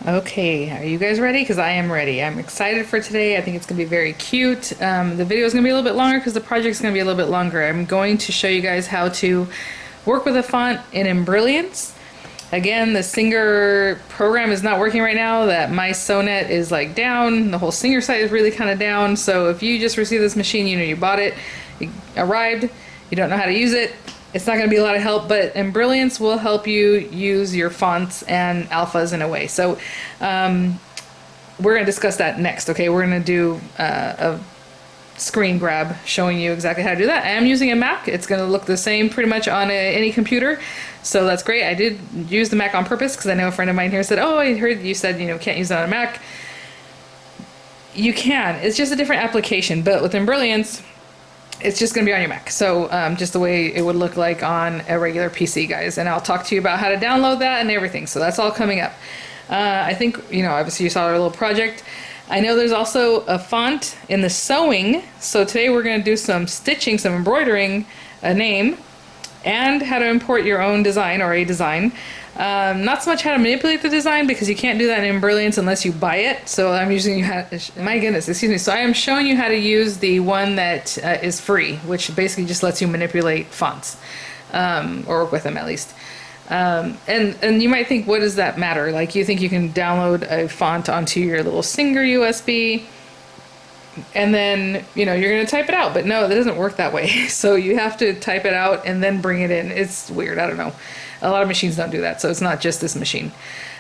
Okay, are you guys ready? Because I am ready. I'm excited for today. I think it's going to be very cute. The video is going to be a little bit longer because the project is going to be a little bit longer. I'm going to show you guys how to work with a font in Embrilliance. Again, the Singer program is not working right now. That my Sonnet is like down. The whole Singer site is really kind of down. So if you just received this machine, you know you bought it, it arrived, you don't know how to use it, it's not going to be a lot of help, but Embrilliance will help you use your fonts and alphas in a way. So we're going to discuss that next, okay? We're going to do a screen grab showing you exactly how to do that. I am using a Mac. It's going to look the same pretty much on any computer, so that's great. I did use the Mac on purpose because I know a friend of mine here said, oh, I heard you said, can't use it on a Mac. You can. It's just a different application, but with Embrilliance, it's just going to be on your Mac. So just the way it would look like on a regular PC, guys. And I'll talk to you about how to download that and everything. So that's all coming up. I think, obviously you saw our little project. I know there's also a font in the sewing. So today we're going to do some stitching, some embroidering, a name, and how to import your own design or a design. Not so much how to manipulate the design because you can't do that in Embrilliance unless you buy it. So I'm using my goodness, excuse me. So I am showing you how to use the one that is free, which basically just lets you manipulate fonts or work with them at least. And you might think, what does that matter? Like you think you can download a font onto your little Singer USB and then you're going to type it out, but no, that doesn't work that way. So you have to type it out and then bring it in. It's weird. I don't know. A lot of machines don't do that, so it's not just this machine.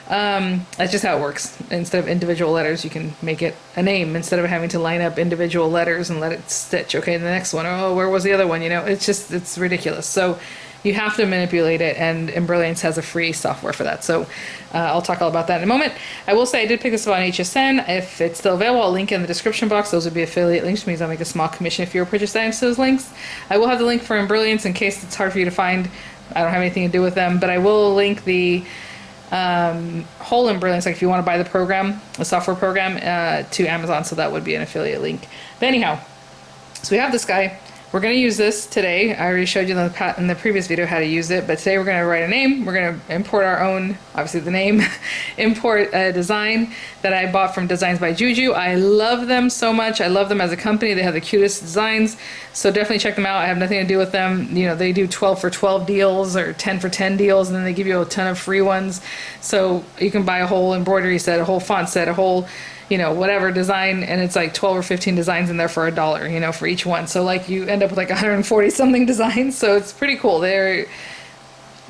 That's just how it works. Instead of individual letters, you can make it a name instead of having to line up individual letters and let it stitch. Okay, the next one, oh, where was the other one? It's ridiculous. So you have to manipulate it, and Embrilliance has a free software for that. So I'll talk all about that in a moment. I will say I did pick this up on HSN. If it's still available, I'll link it in the description box. Those would be affiliate links, which means I'll make a small commission if you purchase items to those links. I will have the link for Embrilliance in case it's hard for you to find. I don't have anything to do with them, but I will link the whole Embrilliance, like if you want to buy the program, the software program, to Amazon, so that would be an affiliate link. But anyhow, so we have this guy. We're going to use this today. I already showed you in the previous video how to use it, but today we're going to write a name. We're going to import our own, obviously the name, import a design that I bought from Designs by JuJu. I love them so much. I love them as a company. They have the cutest designs, so definitely check them out. I have nothing to do with them. They do 12 for 12 deals or 10 for 10 deals, and then they give you a ton of free ones. So you can buy a whole embroidery set, a whole font set, a whole whatever design, and it's like 12 or 15 designs in there for $1, for each one. So like you end up with like 140 something designs. So it's pretty cool. They're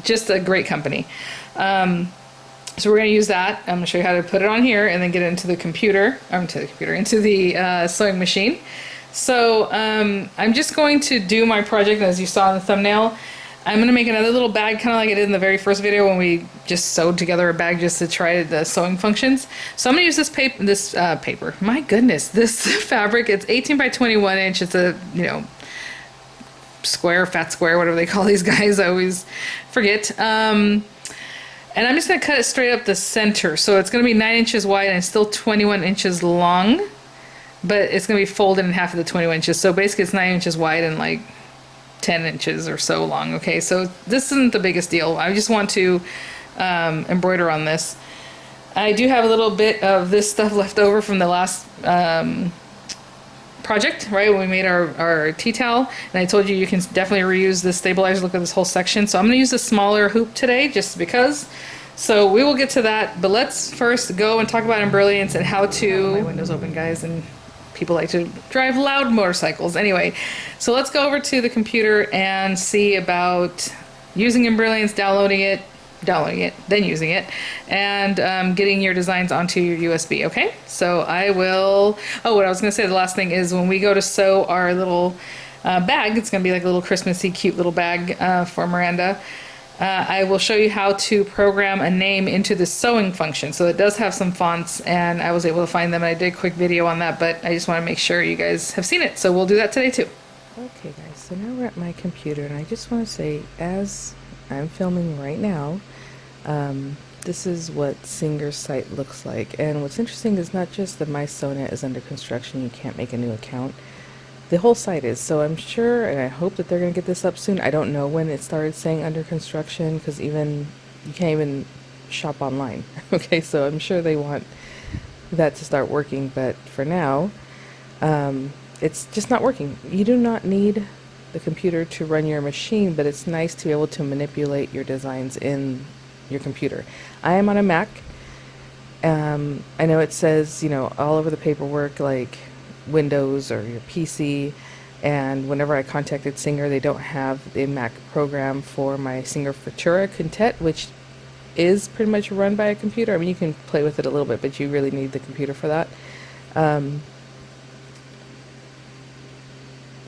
just a great company. So we're going to use that. I'm going to show you how to put it on here and then get it into the computer, into the sewing machine. So I'm just going to do my project as you saw in the thumbnail. I'm going to make another little bag, kind of like I did in the very first video when we just sewed together a bag just to try the sewing functions. So I'm going to use this paper. My goodness, this fabric. It's 18 by 21 inch. It's a, square, fat square, whatever they call these guys. I always forget. And I'm just going to cut it straight up the center. So it's going to be 9 inches wide and still 21 inches long. But it's going to be folded in half of the 21 inches. So basically it's 9 inches wide and like 10 inches or so long. Okay, so this isn't the biggest deal. I just want to embroider on this. I do have a little bit of this stuff left over from the last project, right, when we made our tea towel, and I told you you can definitely reuse this stabilizer. Look at this whole section. So I'm going to use a smaller hoop today just because. So we will get to that, but let's first go and talk about Embrilliance and how to... My window's open, guys, and people like to drive loud motorcycles. Anyway, so let's go over to the computer and see about using Embrilliance, downloading it, then using it, and getting your designs onto your USB, okay? So I will... Oh, what I was going to say, the last thing is when we go to sew our little bag, it's going to be like a little Christmassy cute little bag for Miranda. I will show you how to program a name into the sewing function. So it does have some fonts, and I was able to find them. I did a quick video on that, but I just want to make sure you guys have seen it. So we'll do that today too. Okay guys, so now we're at my computer, and I just want to say, as I'm filming right now, this is what Singer's site looks like. And what's interesting is not just that my Sonnet is under construction, you can't make a new account. The whole site is, so I'm sure and I hope that they're going to get this up soon. I don't know when it started saying under construction, because even you can't even shop online. Okay, so I'm sure they want that to start working, but for now, it's just not working. You do not need the computer to run your machine, but it's nice to be able to manipulate your designs in your computer. I am on a Mac. I know it says, you know, all over the paperwork, like Windows or your PC. And whenever I contacted Singer, they don't have a Mac program for my Singer Futura Quintet, which is pretty much run by a computer. I mean, you can play with it a little bit, but you really need the computer for that.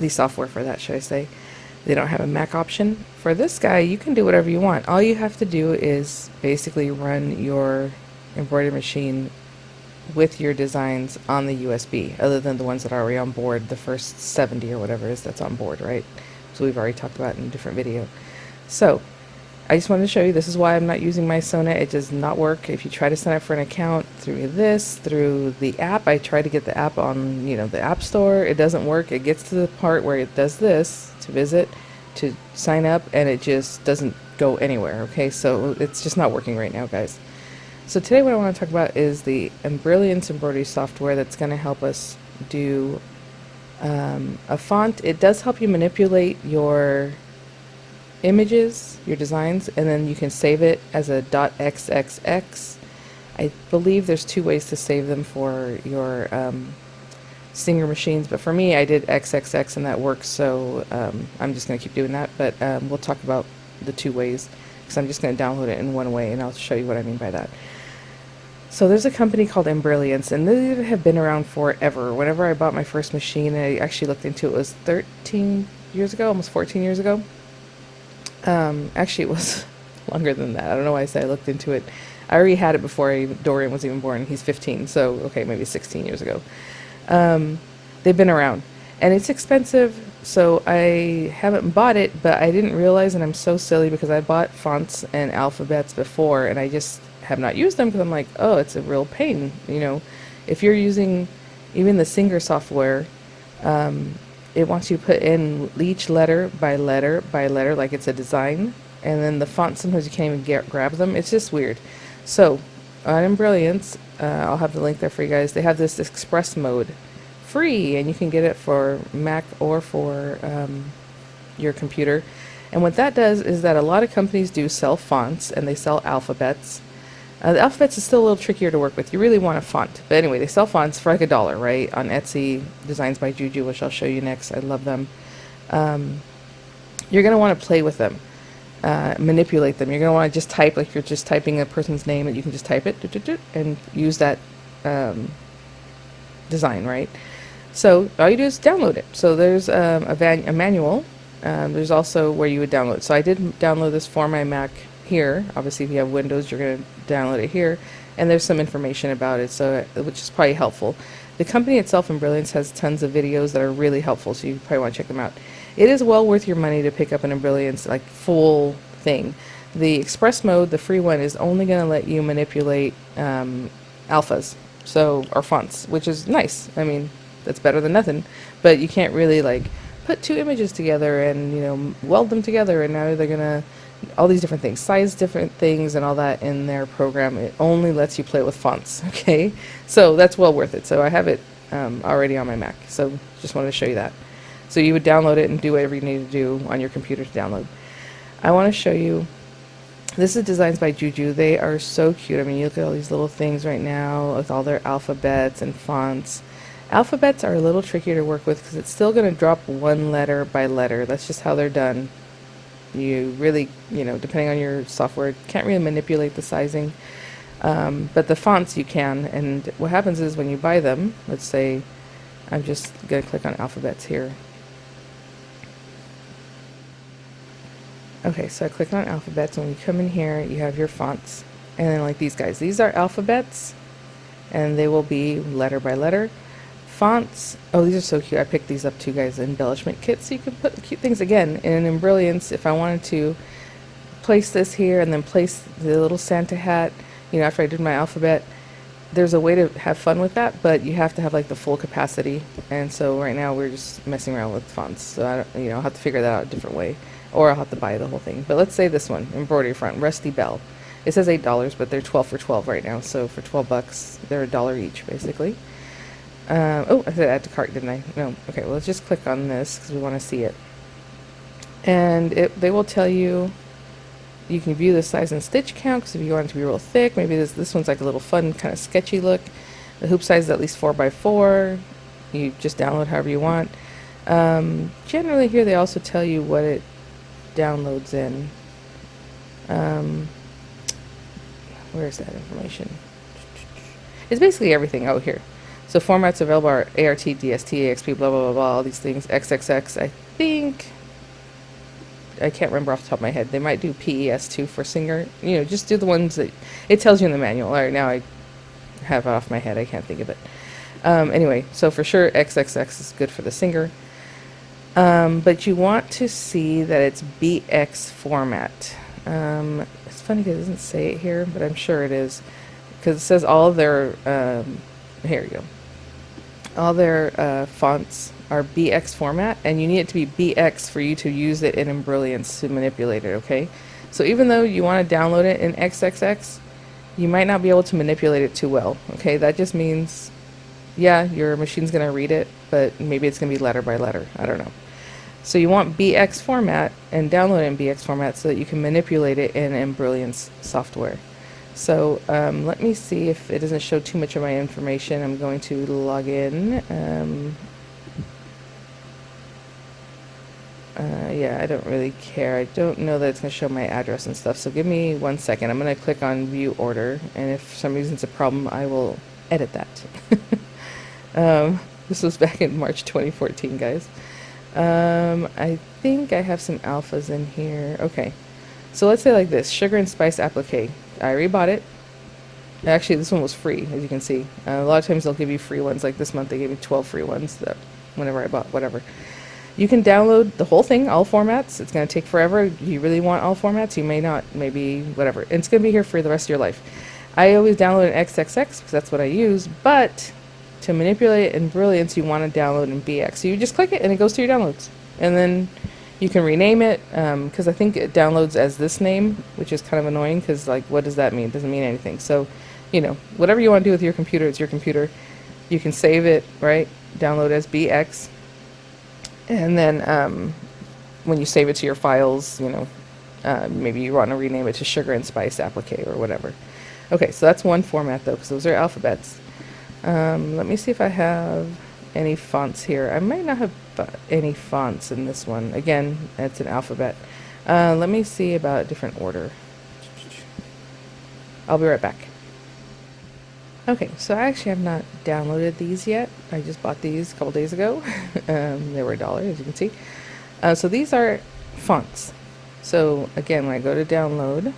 The software for that, should I say. They don't have a Mac option. For this guy, you can do whatever you want. All you have to do is basically run your embroidery machine with your designs on the USB, other than the ones that are already on board, the first 70 or whatever it is that's on board, right? So we've already talked about in a different video. So I just wanted to show you, this is why I'm not using my Sona. It does not work. If you try to sign up for an account through the app, I try to get the app on, you know, the App Store. It doesn't work. It gets to the part where it does this, to visit, to sign up, and it just doesn't go anywhere, okay? So it's just not working right now, guys. So today what I want to talk about is the Embrilliance Embroidery Software that's going to help us do a font. It does help you manipulate your images, your designs, and then you can save it as a .xxx. I believe there's two ways to save them for your Singer machines, but for me I did XXX and that works, so I'm just going to keep doing that, but we'll talk about the two ways, because I'm just going to download it in one way and I'll show you what I mean by that. So there's a company called Embrilliance, and they have been around forever. Whenever I bought my first machine, I actually looked into it, was 13 years ago, almost 14 years ago. Actually, it was longer than that. I don't know why I say I looked into it. I already had it before Dorian was even born. He's 15, so okay, maybe 16 years ago. They've been around, and it's expensive, so I haven't bought it, but I didn't realize, and I'm so silly because I bought fonts and alphabets before, and I just have not used them because I'm like, oh, it's a real pain. You know, if you're using even the Singer software, it wants you to put in each letter by letter by letter, like it's a design, and then the font, sometimes you can't even grab them. It's just weird. So on Embrilliance, I'll have the link there for you guys. They have this express mode free, and you can get it for Mac or for your computer. And what that does is that a lot of companies do sell fonts, and they sell alphabets. The alphabets is still a little trickier to work with. You really want a font. But anyway, they sell fonts for like $1, right? On Etsy, designs by JuJu, which I'll show you next. I love them. You're going to want to play with them, manipulate them. You're going to want to just type, like you're just typing a person's name, and you can just type it and use that design, right? So all you do is download it. So there's a manual. There's also where you would download. So I did download this for my Mac here. Obviously, if you have Windows, you're going to download it here, and there's some information about it, so which is probably helpful. The company itself, Embrilliance, has tons of videos that are really helpful, so you probably want to check them out. It is well worth your money to pick up an Embrilliance like full thing. The express mode, the free one, is only going to let you manipulate alphas, so, or fonts, which is nice. I mean, that's better than nothing, but you can't really like put two images together and, you know, weld them together, and now they're gonna all these different things, size different things and all that in their program. It only lets you play with fonts, okay? So that's well worth it. So I have it already on my Mac, so just wanted to show you that. So you would download it and do whatever you need to do on your computer to download. I want to show you, this is Designs by JuJu. They are so cute. I mean, you look at all these little things right now with all their alphabets and fonts. Alphabets are a little trickier to work with because it's still going to drop one letter by letter. That's just how they're done. You really, you know, depending on your software, can't really manipulate the sizing. But the fonts you can, and what happens is when you buy them, let's say, I'm just going to click on alphabets here. Okay, so I click on alphabets, and when you come in here, you have your fonts, and then like these guys. These are alphabets, and they will be letter by letter. Fonts, oh, these are so cute. I picked these up too, guys, embellishment kits, so you can put cute things again in Embrilliance. If I wanted to place this here and then place the little Santa hat, you know, after I did my alphabet, there's a way to have fun with that, but you have to have like the full capacity. And so right now we're just messing around with fonts, so I don't, you know, I'll have to figure that out a different way, or I'll have to buy the whole thing. But let's say this one, embroidery front, Rusty Bell. It says $8, but they're 12 for 12 right now. So for 12 bucks, they're $1 each, basically. Oh, I said add to cart, didn't I? No. Okay, well, let's just click on this because we want to see it. And they will tell you, you can view the size and stitch count, because if you want it to be real thick, maybe this one's like a little fun, kind of sketchy look. The hoop size is at least 4x4. You just download however you want. Generally here they also tell you what it downloads in. Where's that information? It's basically everything out here. So formats available are ART, DST, AXP, blah, blah, blah, blah, all these things. XXX, I think, I can't remember off the top of my head. They might do PES too for Singer. You know, just do the ones that it tells you in the manual. All right, now I have it off my head. I can't think of it. Anyway, so for sure, XXX is good for the Singer. But you want to see that it's BX format. It's funny because it doesn't say it here, but I'm sure it is. Because it says all of their, here you go. All their fonts are BX format, and you need it to be BX for you to use it in Embrilliance to manipulate it, okay? So even though you want to download it in XXX, you might not be able to manipulate it too well, okay? That just means, yeah, your machine's going to read it, but maybe it's going to be letter by letter. I don't know. So you want BX format and download it in BX format so that you can manipulate it in Embrilliance Software. So let me see if it doesn't show too much of my information. I'm going to log in. Yeah, I don't really care. I don't know that it's going to show my address and stuff. So give me 1 second. I'm going to click on view order. And if for some reason it's a problem, I will edit that. This was back in March 2014, guys. I think I have some alphas in here. Okay. So let's say like this, sugar and spice applique. I already bought it. Actually, this one was free, as you can see. A lot of times they'll give you free ones. Like this month, they gave me 12 free ones that whenever I bought whatever. You can download the whole thing, all formats. It's going to take forever. If you really want all formats, you may not, maybe whatever. And it's going to be here for the rest of your life. I always download in XXX because that's what I use, but to manipulate in Embrilliance, you want to download in BX. So you just click it and it goes to your downloads. And then you can rename it, because I think it downloads as this name, which is kind of annoying because, like, what does that mean? It doesn't mean anything. So, you know, whatever you want to do with your computer, it's your computer. You can save it, right? Download as BX. And then when you save it to your files, you know, maybe you want to rename it to Sugar and Spice Applique or whatever. Okay, so that's one format, though, because those are alphabets. Let me see if I have any fonts here. I might not have any fonts in this one. Again, it's an alphabet. Let me see about a different order. I'll be right back. Okay, so I actually have not downloaded these yet. I just bought these a couple days ago. They were $1, as you can see. So these are fonts. So again, when I go to download,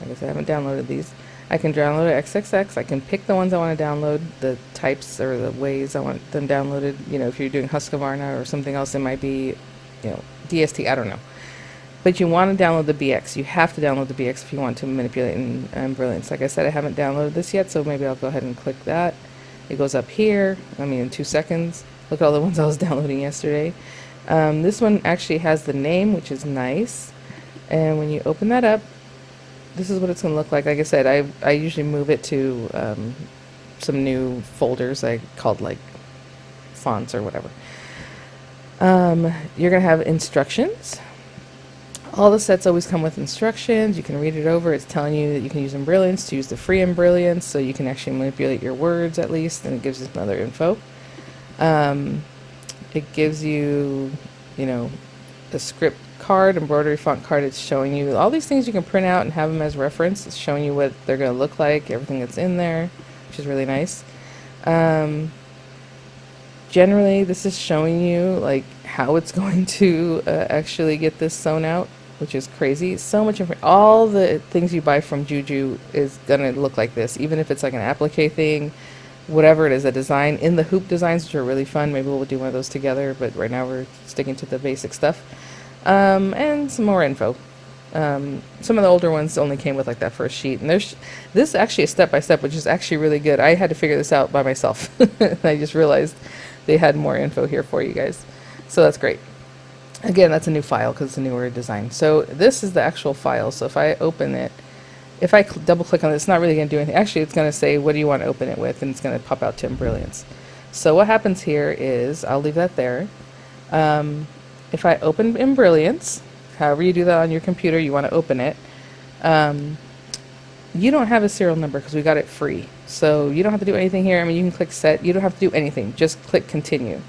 I guess I haven't downloaded these. I can download XXX. I can pick the ones I want to download, the types or the ways I want them downloaded. You know, if you're doing Husqvarna or something else, it might be, you know, DST, I don't know. But you want to download the BX. You have to download the BX if you want to manipulate in Embrilliance. Like I said, I haven't downloaded this yet, so maybe I'll go ahead and click that. It goes up here, I mean, in 2 seconds. Look at all the ones I was downloading yesterday. This one actually has the name, which is nice. And when you open that up, this is what it's going to look like. Like I said, I usually move it to some new folders I called like fonts or whatever. You're going to have instructions. All the sets always come with instructions. You can read it over. It's telling you that you can use Embrilliance to use the free Embrilliance, so you can actually manipulate your words at least, and it gives you some other info. It gives you, you know, the script card, embroidery font card. It's showing you all these things you can print out and have them as reference. It's showing you what they're going to look like, everything that's in there, which is really nice. Generally, this is showing you like how it's going to actually get this sewn out, which is crazy. So much information. All the things you buy from JuJu is going to look like this, even if it's like an applique thing, whatever it is, a design. In the hoop designs, which are really fun, maybe we'll do one of those together, but right now we're sticking to the basic stuff. And some more info. Some of the older ones only came with like that first sheet, and this actually is step-by-step, which is actually really good. I had to figure this out by myself. I just realized they had more info here for you guys, so that's great. Again, that's a new file because it's a newer design. So this is the actual file. So if I open it, if I double click on it, it's not really going to do anything. Actually, it's going to say, what do you want to open it with? And it's going to pop out to Embrilliance. So what happens here is, I'll leave that there. If I open Embrilliance, however you do that on your computer, you want to open it. You don't have a serial number because we got it free. So you don't have to do anything here. I mean, you can click set. You don't have to do anything. Just click continue.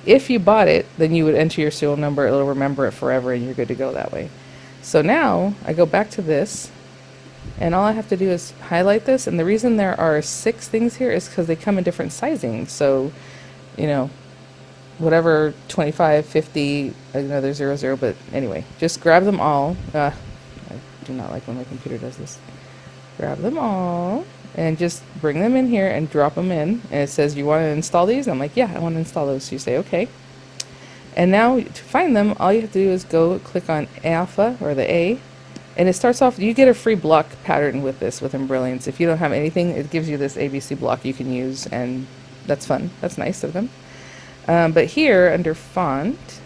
If you bought it, then you would enter your serial number. It'll remember it forever and you're good to go that way. So now I go back to this and all I have to do is highlight this. And the reason there are 6 things here is because they come in different sizing. So, you know, whatever, 25, 50, another 00, but anyway, just grab them all. I do not like when my computer does this. Grab them all and just bring them in here and drop them in. And it says, you want to install these? I'm like, yeah, I want to install those. So you say, okay. And now to find them, all you have to do is go click on Alpha or the A. And it starts off, you get a free block pattern with this, with Embrilliance. If you don't have anything, it gives you this ABC block you can use, and that's fun. That's nice of them. But here, under font,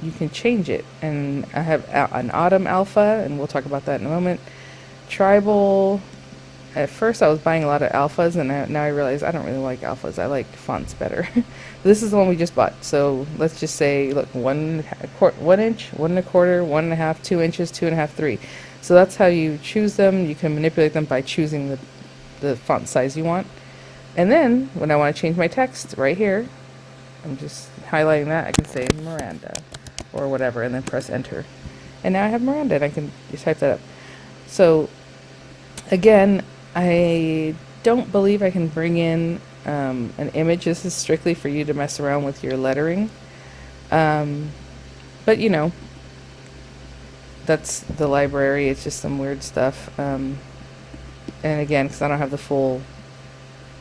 you can change it. And I have an Autumn Alpha, and we'll talk about that in a moment. Tribal. At first I was buying a lot of alphas, and now I realize I don't really like alphas. I like fonts better. This is the one we just bought. So let's just say, look, 1 inch, 1 1/4, 1 1/2, 2 inches, 2 1/2, 3. So that's how you choose them. You can manipulate them by choosing the font size you want. And then when I want to change my text right here, I'm just highlighting that. I can say Miranda or whatever, and then press enter. And now I have Miranda, and I can just type that up. So again, I don't believe I can bring in an image. This is strictly for you to mess around with your lettering. But you know, that's the library. It's just some weird stuff. And again, because I don't have the full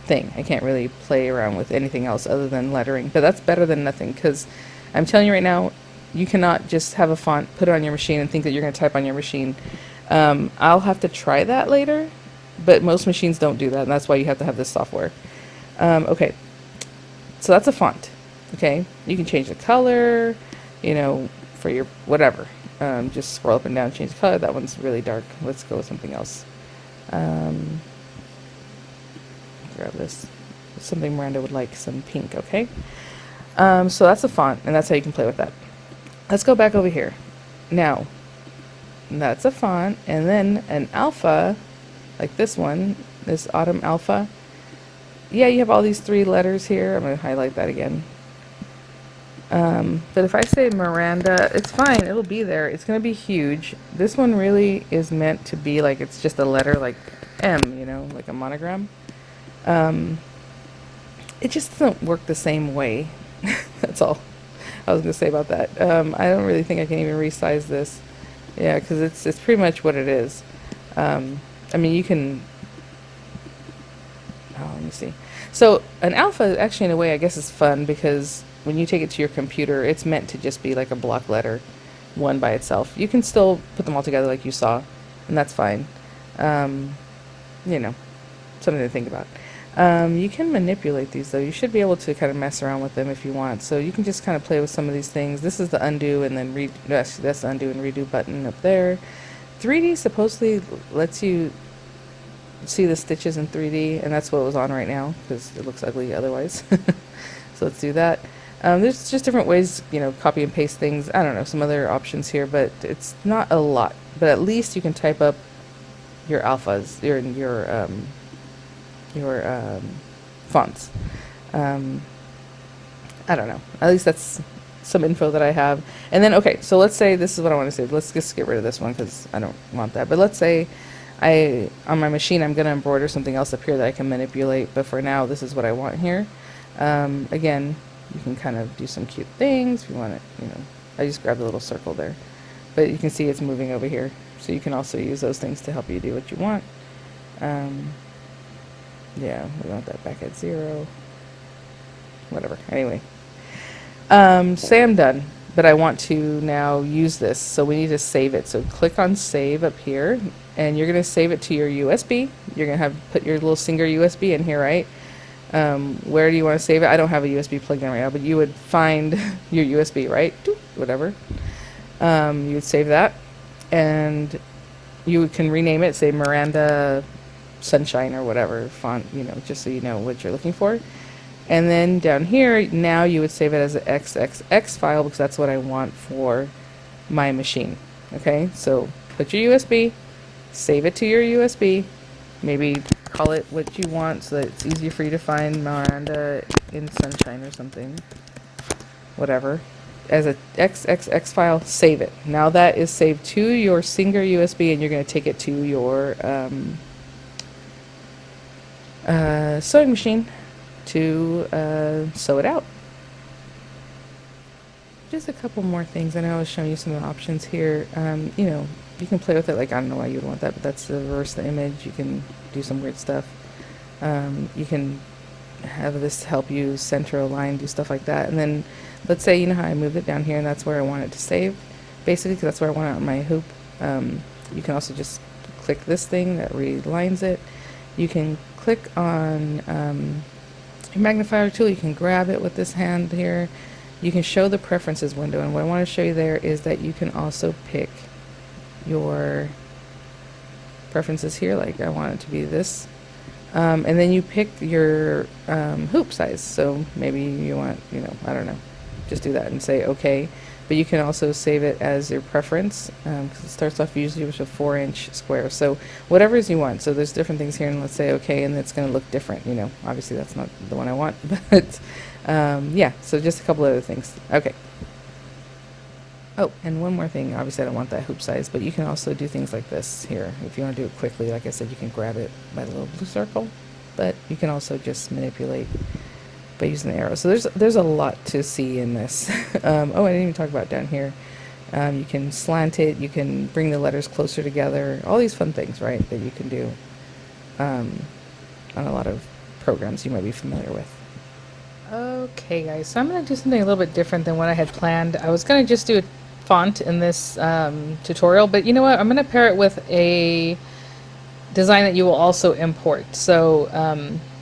thing, I can't really play around with anything else other than lettering. But that's better than nothing, because I'm telling you right now, you cannot just have a font, put it on your machine, and think that you're going to type on your machine. I'll have to try that later, but most machines don't do that, and that's why you have to have this software. Okay, so that's a font. Okay, you can change the color, you know, for your whatever. Just scroll up and down, change the color. That one's really dark. Let's go with something else. Grab this. Something Miranda would like, some pink. Okay, so that's a font, and that's how you can play with that. Let's go back over here. Now, that's a font, and then an alpha, like this one, this Autumn Alpha. Yeah, you have all these 3 letters here. I'm going to highlight that again. But if I say Miranda, it's fine. It'll be there. It's going to be huge. This one really is meant to be like, it's just a letter like M, you know, like a monogram. It just doesn't work the same way. That's all I was going to say about that. I don't really think I can even resize this. Yeah, because it's pretty much what it is. I mean, you can... Oh, let me see. So an alpha, actually, in a way, I guess is fun, because when you take it to your computer, it's meant to just be like a block letter, one by itself. You can still put them all together like you saw, and that's fine. You know, something to think about. You can manipulate these, though. You should be able to kind of mess around with them if you want. So you can just kind of play with some of these things. This is the undo and then that's the undo and redo button up there. 3D supposedly lets you see the stitches in 3D, and that's what was on right now because it looks ugly otherwise. So let's do that. There's just different ways, you know, copy and paste things. I don't know, some other options here, but it's not a lot. But at least you can type up your alphas, your fonts. I don't know. At least that's some info that I have. And then, okay, so let's say this is what I want to say. Let's just get rid of this one because I don't want that. But let's say on my machine, I'm going to embroider something else up here that I can manipulate. But for now, this is what I want here. Again, you can kind of do some cute things if you want it. You know, I just grabbed a little circle there. But you can see it's moving over here. So you can also use those things to help you do what you want. Yeah, we want that back at 0. Whatever. Anyway. Say I'm done, but I want to now use this. So we need to save it. So click on save up here, and you're going to save it to your USB. You're going to have put your little Singer USB in here, right? Where do you want to save it? I don't have a USB plugged in right now, but you would find your USB, right? Whatever. You would save that. And you can rename it, say Miranda Sunshine or whatever font, you know, just so you know what you're looking for. And then down here, now you would save it as an XXX file because that's what I want for my machine. Okay, so put your USB, save it to your USB, maybe call it what you want so that it's easier for you to find, Miranda in Sunshine or something, whatever, as a XXX file. Save it. Now that is saved to your Singer USB, and you're going to take it to your sewing machine to sew it out. Just a couple more things. I know I was showing you some of the options here. You know, you can play with it. Like, I don't know why you would want that, but that's to reverse the image. You can do some weird stuff. You can have this help you center a line, do stuff like that. And then let's say, you know how I moved it down here and that's where I want it to save, basically, because that's where I want it on my hoop. You can also just click this thing that relines it. You can click on your magnifier tool. You can grab it with this hand here. You can show the preferences window, and what I want to show you there is that you can also pick your preferences here, like I want it to be this, and then you pick your hoop size. So maybe you want, you know, I don't know, just do that and say okay. But you can also save it as your preference, because it starts off usually with a 4-inch square. So whatever is you want. So there's different things here, and let's say okay, and it's going to look different. You know, obviously that's not the one I want, but yeah. So just a couple other things. Okay. Oh, and one more thing. Obviously I don't want that hoop size, but you can also do things like this here. If you want to do it quickly, like I said, you can grab it by the little blue circle, but you can also just manipulate by using the arrow. So there's a lot to see in this. Oh, I didn't even talk about down here. You can slant it, you can bring the letters closer together, all these fun things, right, that you can do on a lot of programs you might be familiar with. Okay guys, so I'm going to do something a little bit different than what I had planned. I was going to just do a font in this tutorial, but you know what, I'm going to pair it with a design that you will also import. So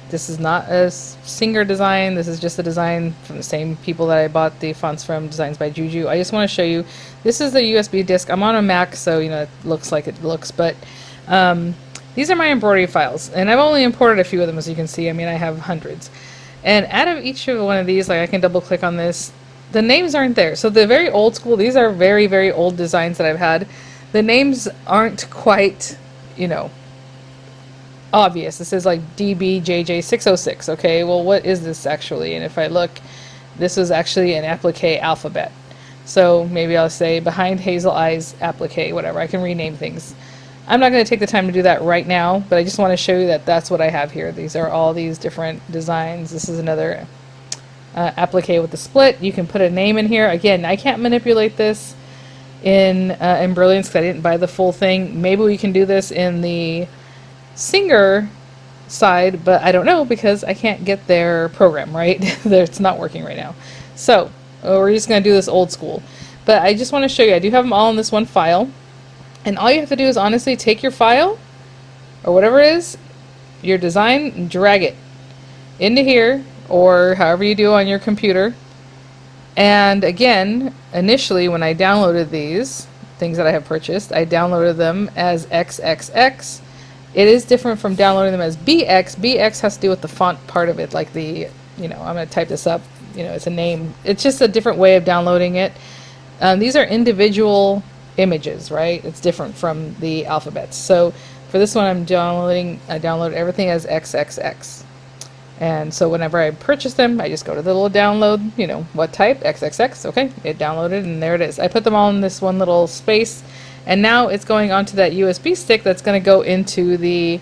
this is not a Singer design, this is just a design from the same people that I bought the fonts from, Designs by JuJu. I just want to show you, this is the USB disk. I'm on a Mac, so you know, it looks like it looks, but these are my embroidery files, and I've only imported a few of them, as you can see. I mean, I have hundreds. And out of each of one of these, like I can double click on this, the names aren't there. So the very old school, these are very, very old designs that I've had. The names aren't quite, you know, obvious. This is like DBJJ606. Okay, well, what is this actually? And if I look, this is actually an applique alphabet. So maybe I'll say Behind Hazel Eyes applique, whatever. I can rename things. I'm not going to take the time to do that right now, but I just want to show you that that's what I have here. These are all these different designs. This is another applique with the split. You can put a name in here. Again, I can't manipulate this in Embrilliance because I didn't buy the full thing. Maybe we can do this in the Singer side, but I don't know because I can't get their program, right? It's not working right now. So we're just going to do this old school. But I just want to show you, I do have them all in this one file. And all you have to do is honestly take your file, or whatever it is, your design, and drag it into here, or however you do on your computer. And again, initially when I downloaded these things that I have purchased, I downloaded them as XXX. It is different from downloading them as BX. BX has to do with the font part of it, like the, you know, I'm going to type this up, you know, it's a name. It's just a different way of downloading it. These are individual images, right? It's different from the alphabets. So for this one, I download everything as XXX. And so whenever I purchase them, I just go to the little download, you know, what type, XXX, okay, it downloaded, and there it is. I put them all in this one little space, and now it's going onto that USB stick that's going to go into the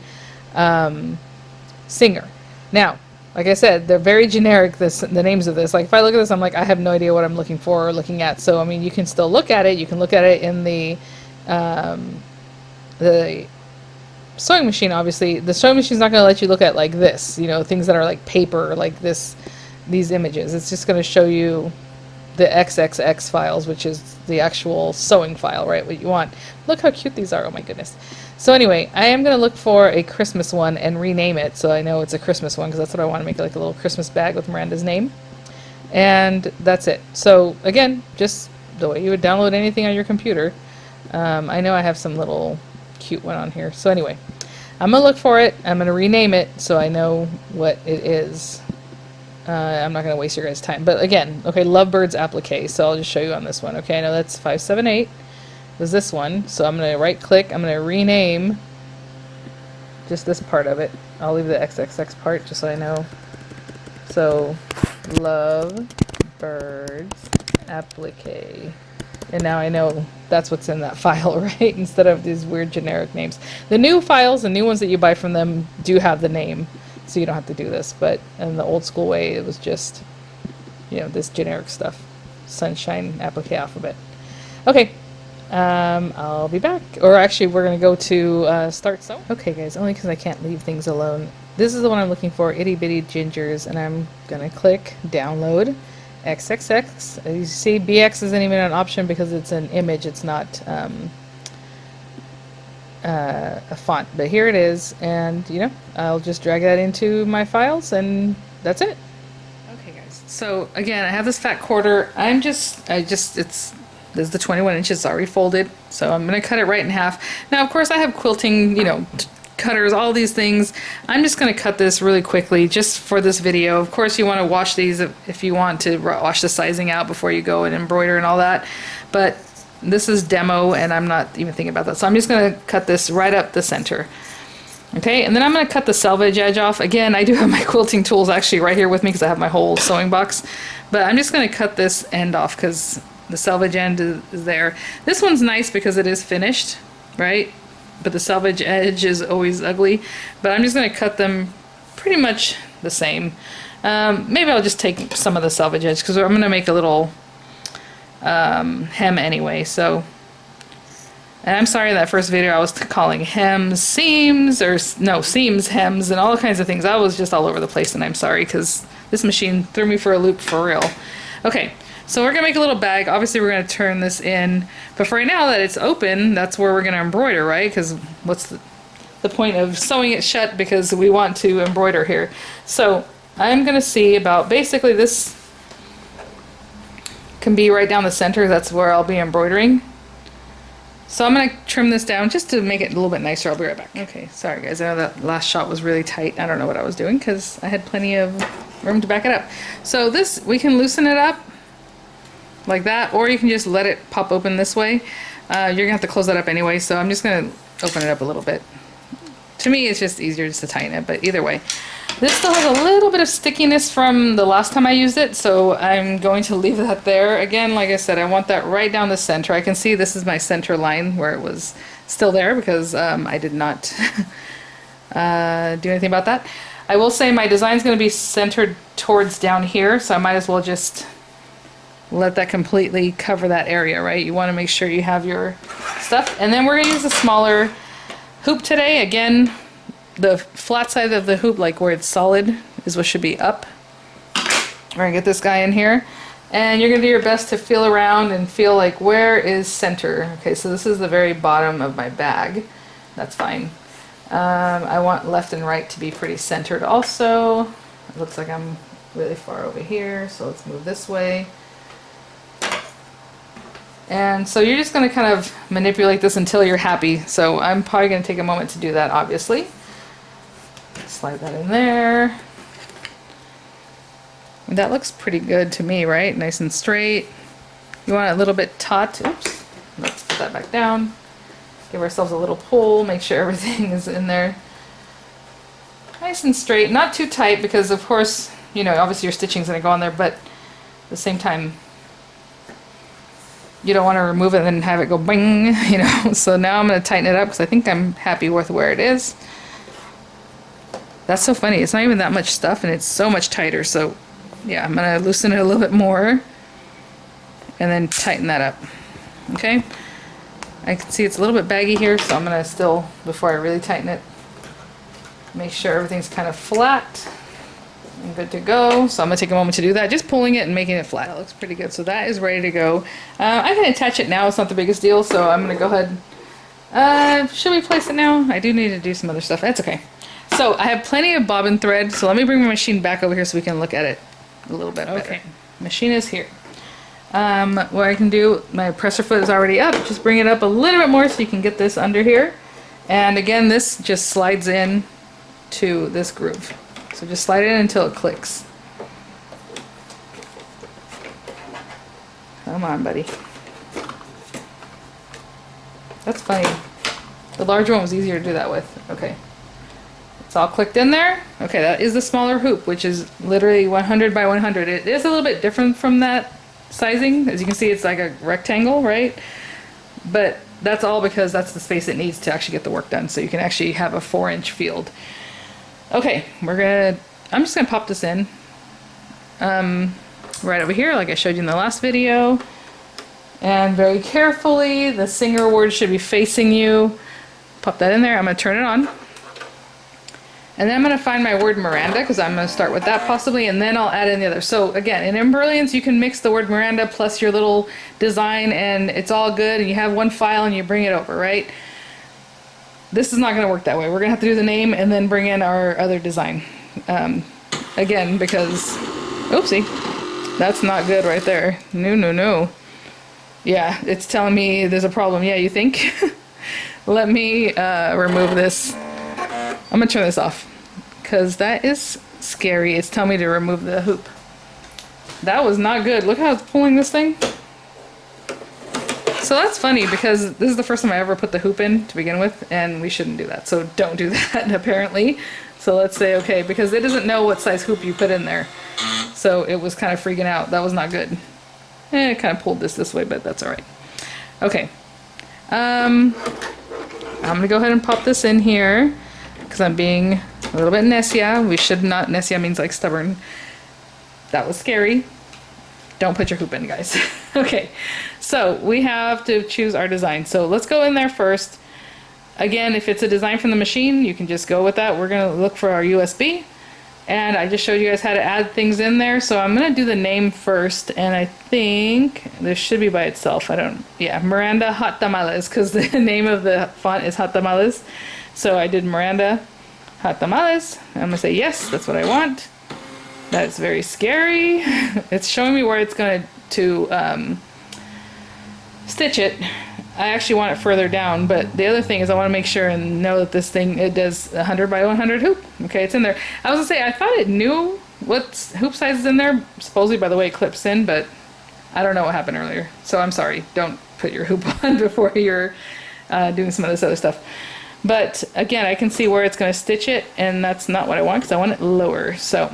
Singer. Now, like I said, they're very generic, the names of this. Like if I look at this, I'm like, I have no idea what I'm looking for or looking at. So I mean, you can still look at it. You can look at it in the sewing machine. Obviously, the sewing machine is not going to let you look at like this, you know, things that are like paper, like this, these images. It's just going to show you the XXX files, which is the actual sewing file, right? What you want. Look how cute these are. Oh my goodness. So anyway, I am going to look for a Christmas one and rename it so I know it's a Christmas one, because that's what I want to make, like a little Christmas bag with Miranda's name. And that's it. So again, just the way you would download anything on your computer. I know I have some little cute one on here. So anyway, I'm gonna look for it. I'm gonna rename it so I know what it is. I'm not gonna waste your guys' time. But again, okay, Lovebirds applique. So I'll just show you on this one. Okay, I know that's 578. Was this one? So I'm gonna right click. I'm gonna rename just this part of it. I'll leave the XXX part just so I know. So Lovebirds applique. And now I know that's what's in that file, right? Instead of these weird generic names. The new files, the new ones that you buy from them, do have the name, so you don't have to do this. But in the old school way, it was just, you know, this generic stuff. Sunshine applique alphabet. Okay, I'll be back. Or actually, we're going to go to Start Sewing. Okay, guys, only because I can't leave things alone. This is the one I'm looking for, Itty Bitty Gingers, and I'm going to click Download. XXX. As you see, BX isn't even an option because it's an image, it's not a font. But here it is, and you know, I'll just drag that into my files, and that's it. Okay, guys. So again, I have this fat quarter. This is the 21 inches already folded, so I'm gonna cut it right in half. Now, of course, I have quilting, you know, cutters, all these things. I'm just going to cut this really quickly just for this video. Of course, you want to wash these if you want to wash the sizing out before you go and embroider and all that, but this is demo and I'm not even thinking about that. So I'm just going to cut this right up the center. Okay, and then I'm going to cut the selvage edge off. Again, I do have my quilting tools actually right here with me because I have my whole sewing box, but I'm just going to cut this end off because the selvage end is there. This one's nice because it is finished, right? But the selvage edge is always ugly. But I'm just going to cut them pretty much the same. Maybe I'll just take some of the selvage edge because I'm going to make a little hem anyway. So, and I'm sorry, that first video I was calling hems seams, or no, seams hems, and all kinds of things. I was just all over the place, and I'm sorry because this machine threw me for a loop for real. Okay. So we're going to make a little bag. Obviously, we're going to turn this in. But for right now that it's open, that's where we're going to embroider, right? Because what's the point of sewing it shut because we want to embroider here. So I'm going to see about, basically this can be right down the center. That's where I'll be embroidering. So I'm going to trim this down just to make it a little bit nicer. I'll be right back. Okay, sorry guys. I know that last shot was really tight. I don't know what I was doing because I had plenty of room to back it up. So this, we can loosen it up like that, or you can just let it pop open this way. You're gonna have to close that up anyway, so I'm just gonna open it up a little bit. To me, it's just easier just to tighten it, but either way. This still has a little bit of stickiness from the last time I used it, so I'm going to leave that there. Again, like I said, I want that right down the center. I can see this is my center line where it was still there because I did not do anything about that. I will say my design's gonna be centered towards down here, so I might as well just let that completely cover that area, right? You want to make sure you have your stuff. And then we're going to use a smaller hoop today. Again, the flat side of the hoop, like where it's solid, is what should be up. We're going to get this guy in here. And you're going to do your best to feel around and feel like where is center. Okay, so this is the very bottom of my bag. That's fine. I want left and right to be pretty centered also. It looks like I'm really far over here, so let's move this way. And so you're just going to kind of manipulate this until you're happy. So I'm probably going to take a moment to do that, obviously. Slide that in there. And that looks pretty good to me, right? Nice and straight. You want it a little bit taut. Oops. Let's put that back down. Give ourselves a little pull. Make sure everything is in there. Nice and straight. Not too tight because, of course, you know, obviously your stitching's going to go on there, but at the same time, you don't want to remove it and then have it go bing, you know. So now I'm going to tighten it up because I think I'm happy with where it is. That's so funny. It's not even that much stuff and it's so much tighter. So yeah, I'm going to loosen it a little bit more and then tighten that up. Okay. I can see it's a little bit baggy here, so I'm going to still, before I really tighten it, make sure everything's kind of flat. And good to go. So I'm going to take a moment to do that. Just pulling it and making it flat. That looks pretty good. So that is ready to go. I can attach it now. It's not the biggest deal. So I'm going to go ahead. Should we place it now? I do need to do some other stuff. That's okay. So I have plenty of bobbin thread. So let me bring my machine back over here so we can look at it a little bit better. Okay. Machine is here. What I can do, my presser foot is already up. Just bring it up a little bit more so you can get this under here. And again, this just slides in to this groove. So just slide it in until it clicks. Come on, buddy. That's funny. The larger one was easier to do that with. Okay. It's all clicked in there. Okay, that is the smaller hoop, which is literally 100 by 100. It is a little bit different from that sizing. As you can see, it's like a rectangle, right? But that's all because that's the space it needs to actually get the work done. So you can actually have a 4-inch field. Okay, I'm just gonna pop this in right over here, like I showed you in the last video. And very carefully, the singer word should be facing you. Pop that in there. I'm gonna turn it on. And then I'm going to find my word Miranda, because I'm going to start with that possibly, and then I'll add in the other. So again, in Embrilliance, you can mix the word Miranda plus your little design, and it's all good, and you have one file and you bring it over, right? This is not going to work that way. We're going to have to do the name and then bring in our other design. Again, because, oopsie, that's not good right there. No, no, no. Yeah, it's telling me there's a problem. Yeah, you think? Let me remove this. I'm going to turn this off, because that is scary. It's telling me to remove the hoop. That was not good. Look how it's pulling this thing. So that's funny, because this is the first time I ever put the hoop in to begin with, and we shouldn't do that. So don't do that, apparently. So let's say, okay, because it doesn't know what size hoop you put in there. So it was kind of freaking out. That was not good. It kind of pulled this way, but that's all right. Okay. I'm going to go ahead and pop this in here, because I'm being a little bit necia. We should not, necia means like stubborn. That was scary. Don't put your hoop in, guys. Okay, so we have to choose our design. So let's go in there first. Again, if it's a design from the machine, you can just go with that. We're gonna look for our USB. And I just showed you guys how to add things in there. So I'm gonna do the name first, and I think this should be by itself. Yeah, Miranda Hot Tamales, because the name of the font is Hot Tamales. So I did Miranda Hot Tamales. I'm gonna say yes, that's what I want. That's very scary. It's showing me where it's going to stitch it. I actually want it further down, but the other thing is I want to make sure and know that this thing, it does 100 by 100 hoop. Okay, it's in there. I was gonna say, I thought it knew what hoop size is in there, supposedly by the way it clips in, but I don't know what happened earlier. So I'm sorry, don't put your hoop on before you're doing some of this other stuff. But again, I can see where it's going to stitch it, and that's not what I want, because I want it lower. So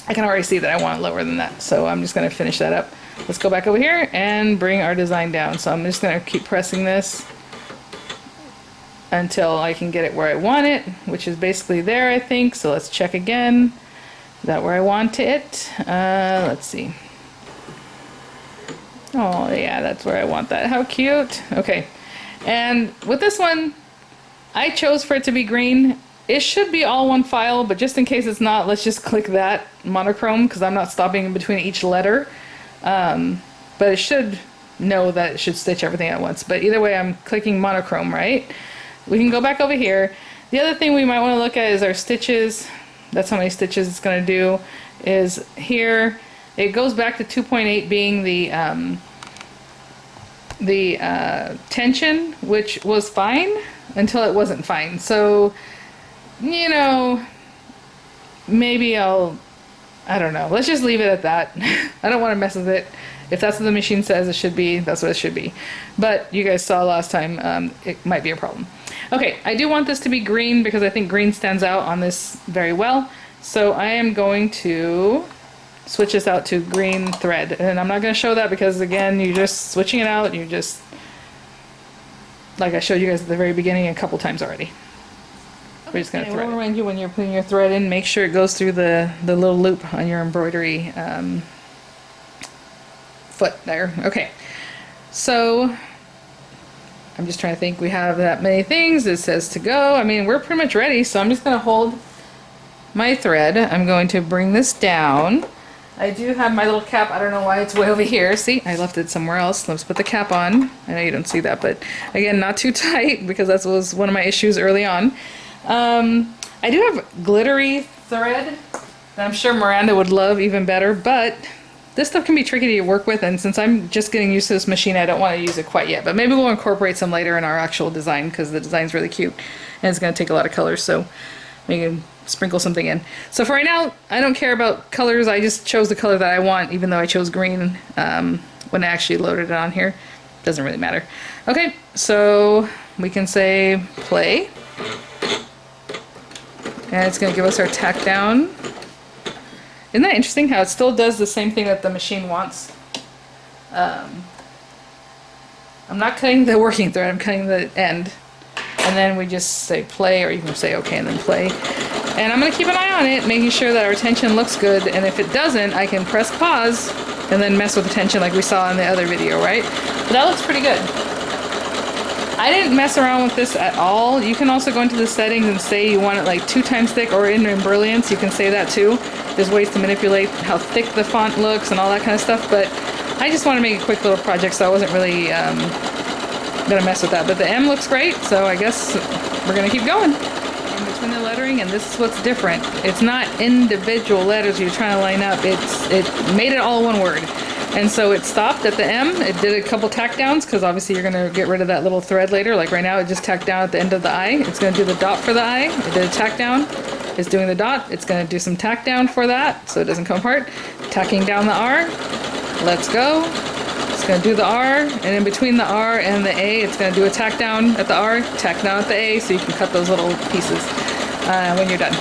I can already see that I want it lower than that. So I'm just going to finish that up. Let's go back over here and bring our design down. So I'm just going to keep pressing this until I can get it where I want it, which is basically there, I think. So let's check again. Is that where I want it? Let's see. Oh yeah, that's where I want that. How cute. Okay. And with this one, I chose for it to be green. It should be all one file, but just in case it's not, let's just click that monochrome, because I'm not stopping in between each letter. But it should know that it should stitch everything at once. But either way, I'm clicking monochrome, right? We can go back over here. The other thing we might want to look at is our stitches. That's how many stitches it's going to do. Is here, it goes back to 2.8 being the tension, which was fine until it wasn't fine. So, you know, maybe I don't know. Let's just leave it at that. I don't want to mess with it. If that's what the machine says it should be, that's what it should be. But you guys saw last time, it might be a problem. Okay, I do want this to be green because I think green stands out on this very well. So I am going to switch this out to green thread. And I'm not going to show that because, again, you're just switching it out. You just, like I showed you guys at the very beginning a couple times already. We're just going to thread it. I will remind you when you're putting your thread in, make sure it goes through the little loop on your embroidery foot there. Okay, so I'm just trying to think. We have that many things. It says to go. I mean, we're pretty much ready, so I'm just going to hold my thread. I'm going to bring this down. I do have my little cap. I don't know why it's way over here. See, I left it somewhere else. Let's put the cap on. I know you don't see that, but again, not too tight because that was one of my issues early on. I do have glittery thread that I'm sure Miranda would love even better, but this stuff can be tricky to work with, and since I'm just getting used to this machine, I don't want to use it quite yet, but maybe we'll incorporate some later in our actual design because the design's really cute and it's going to take a lot of colors, so we can sprinkle something in. So for right now, I don't care about colors. I just chose the color that I want, even though I chose green when I actually loaded it on here. Doesn't really matter. Okay, so we can say play. And it's going to give us our tack down. Isn't that interesting how it still does the same thing that the machine wants? I'm not cutting the working thread, I'm cutting the end. And then we just say play, or you can say okay and then play. And I'm going to keep an eye on it, making sure that our tension looks good, and if it doesn't, I can press pause and then mess with the tension like we saw in the other video, right? But that looks pretty good. I didn't mess around with this at all. You can also go into the settings and say you want it like 2 times thick, or in Embrilliance, you can say that too. There's ways to manipulate how thick the font looks and all that kind of stuff, but I just want to make a quick little project, so I wasn't really gonna mess with that. But the M looks great, so I guess we're gonna keep going. In between the lettering, and this is what's different. It's not individual letters you're trying to line up. It made it all one word. And so it stopped at the M. It did a couple tack downs, because obviously you're gonna get rid of that little thread later. Like right now, it just tacked down at the end of the I. It's gonna do the dot for the I. It did a tack down. It's doing the dot. It's gonna do some tack down for that, so it doesn't come apart. Tacking down the R. Let's go. It's going to do the R, and in between the R and the A, it's going to do a tack down at the R, tack down at the A, so you can cut those little pieces when you're done.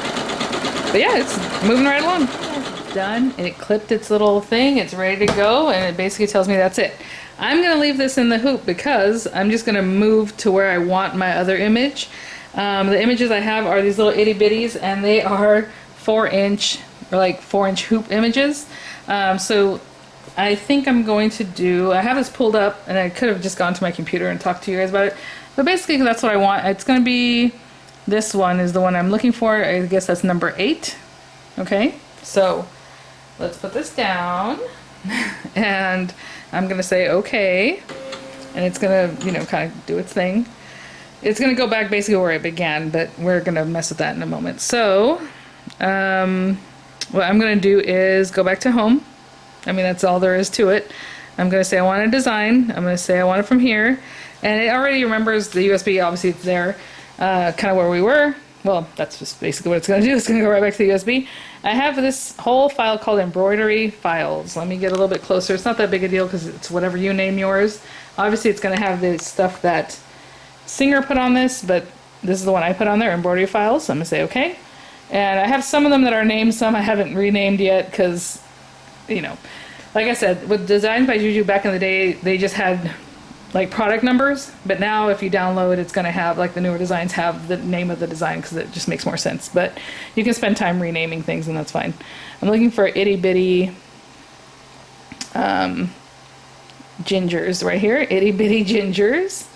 But yeah, it's moving right along. It's done, and it clipped its little thing. It's ready to go, and it basically tells me that's it. I'm going to leave this in the hoop because I'm just going to move to where I want my other image. The images I have are these little itty bitties, and they are 4-inch or like 4-inch hoop images. So I think I'm going to do, I have this pulled up, and I could have just gone to my computer and talked to you guys about it, but basically that's what I want. It's going to be, this one is the one I'm looking for. I guess that's number 8. Okay, so let's put this down, and I'm going to say okay, and it's going to, you know, kind of do its thing. It's going to go back basically where it began, but we're going to mess with that in a moment. So what I'm going to do is go back to home. I mean, that's all there is to it. I'm going to say I want a design. I'm going to say I want it from here. And it already remembers the USB. Obviously, it's there, kind of where we were. Well, that's just basically what it's going to do. It's going to go right back to the USB. I have this whole file called Embroidery Files. Let me get a little bit closer. It's not that big a deal because it's whatever you name yours. Obviously, it's going to have the stuff that Singer put on this, but this is the one I put on there, Embroidery Files. So I'm going to say okay. And I have some of them that are named, some I haven't renamed yet because, you know, like I said, with Designs by JuJu back in the day, they just had like product numbers, but now if you download, it's going to have, like the newer designs have the name of the design because it just makes more sense. But you can spend time renaming things, and that's fine. I'm looking for itty bitty gingers right here, itty bitty gingers.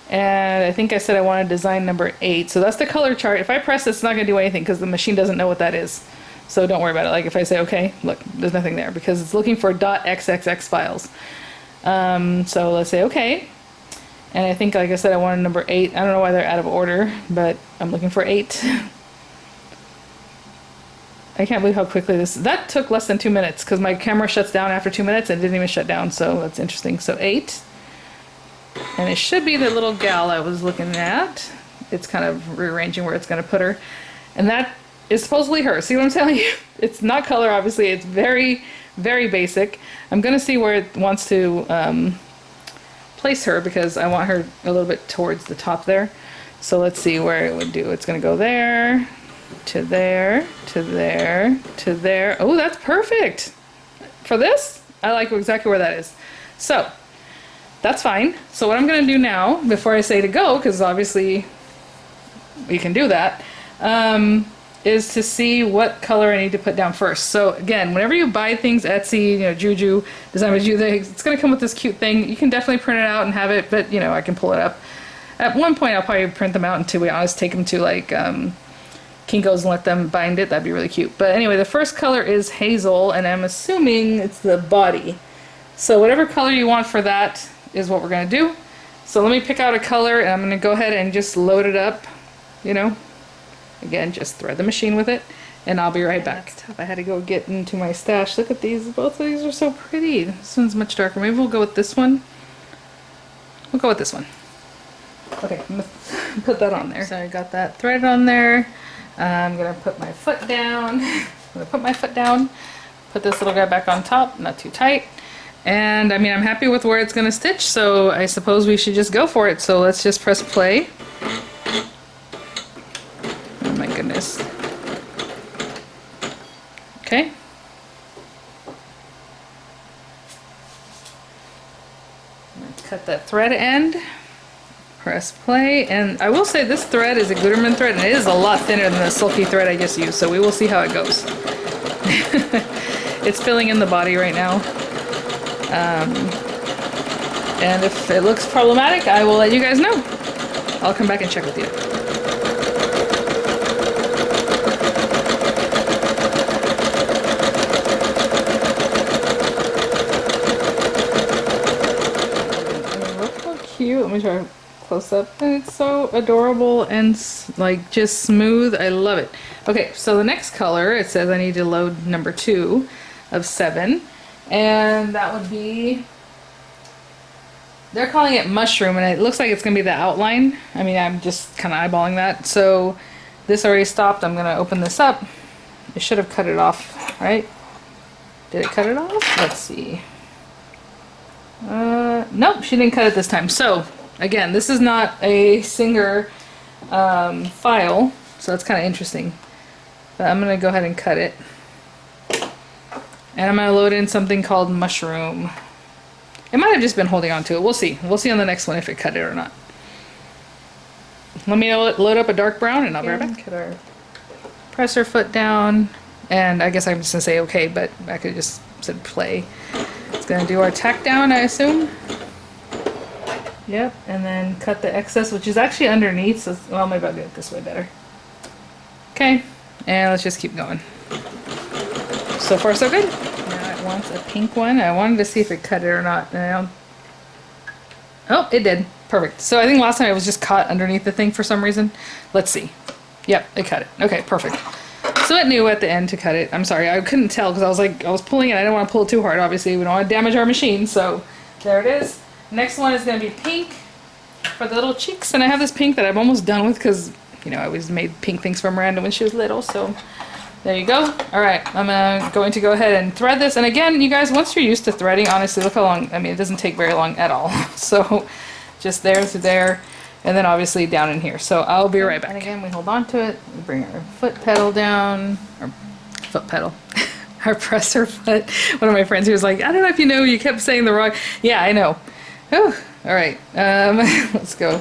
And I think I said I wanted design number 8. So that's the color chart. If I press this, it's not going to do anything because the machine doesn't know what that is. So don't worry about it. Like if I say okay, look, there's nothing there because it's looking for .xxx files. So let's say okay. And I think, like I said, I wanted number 8. I don't know why they're out of order, but I'm looking for 8. I can't believe how quickly that took less than 2 minutes because my camera shuts down after 2 minutes and it didn't even shut down. So that's interesting. So 8. And it should be the little gal I was looking at. It's kind of rearranging where it's going to put her. And that is supposedly her. See what I'm telling you? It's not color, obviously. It's very, very basic. I'm going to see where it wants to place her because I want her a little bit towards the top there. So let's see where it would do. It's going to go there, to there, to there, to there. Oh, that's perfect. For this, I like exactly where that is. So that's fine. So what I'm going to do now, before I say to go, because obviously we can do that, is to see what color I need to put down first. So again, whenever you buy things, Etsy, you know, JuJu, Design by JuJu, it's going to come with this cute thing. You can definitely print it out and have it, but you know, I can pull it up. At one point, I'll probably print them out and, to be honest, take them to like Kinko's and let them bind it. That'd be really cute. But anyway, the first color is hazel, and I'm assuming it's the body. So whatever color you want for that is what we're going to do. So let me pick out a color, and I'm going to go ahead and just load it up, you know. Again, just thread the machine with it. and I'll be right back. That's tough. I had to go get into my stash. Look at these. Both of these are so pretty. This one's much darker. Maybe we'll go with this one. We'll go with this one. Okay, I'm gonna put that on there. So I got that thread on there. I'm gonna put my foot down. I'm gonna put my foot down. Put this little guy back on top, not too tight. And I mean, I'm happy with where it's gonna stitch, so I suppose we should just go for it. So let's just press play. Oh my goodness. Okay. Let's cut that thread end. Press play, and I will say this thread is a Gutermann thread, and it is a lot thinner than the silky thread I just used, so we will see how it goes. It's filling in the body right now. And if it looks problematic, I will let you guys know. I'll come back and check with you. Look how cute. Let me try close up, and it's so adorable and like just smooth. I love it. Okay, so the next color, it says I need to load number 2 of 7, and that would be, they're calling it mushroom, and it looks like it's gonna be the outline. I mean, I'm just kind of eyeballing that. So this already stopped. I'm gonna open this up. It should have cut it off, right? Did it cut it off? Let's see. Nope, she didn't cut it this time. So again, this is not a Singer file, so that's kind of interesting. But I'm going to go ahead and cut it. And I'm going to load in something called mushroom. It might have just been holding on to it. We'll see. We'll see on the next one if it cut it or not. Let me load up a dark brown and I'll be right back. Press her foot down. And I guess I'm just going to say okay, but I could just said play. It's going to do our tack down, I assume. Yep, and then cut the excess, which is actually underneath, so, well, maybe I'll do it this way better. Okay, and let's just keep going. So far, so good. Now it wants a pink one. I wanted to see if it cut it or not. And I don't... Oh, it did. Perfect. So I think last time it was just caught underneath the thing for some reason. Let's see. Yep, it cut it. Okay, perfect. So it knew at the end to cut it. I'm sorry, I couldn't tell because I was pulling it. I didn't want to pull it too hard, obviously. We don't want to damage our machine, so there it is. Next one is going to be pink for the little cheeks, and I have this pink that I'm almost done with because, you know, I always made pink things for Miranda when she was little, so there you go. Alright, I'm going to go ahead and thread this, and again, you guys, once you're used to threading, honestly, look how long, I mean, it doesn't take very long at all. So, just there to there, and then obviously down in here. So, I'll be right back. And again, we hold on to it, we bring our foot pedal down, or foot pedal. Our presser foot. One of my friends who was like, I don't know if you know, you kept saying the wrong, yeah, I know. Whew. All right, let's go.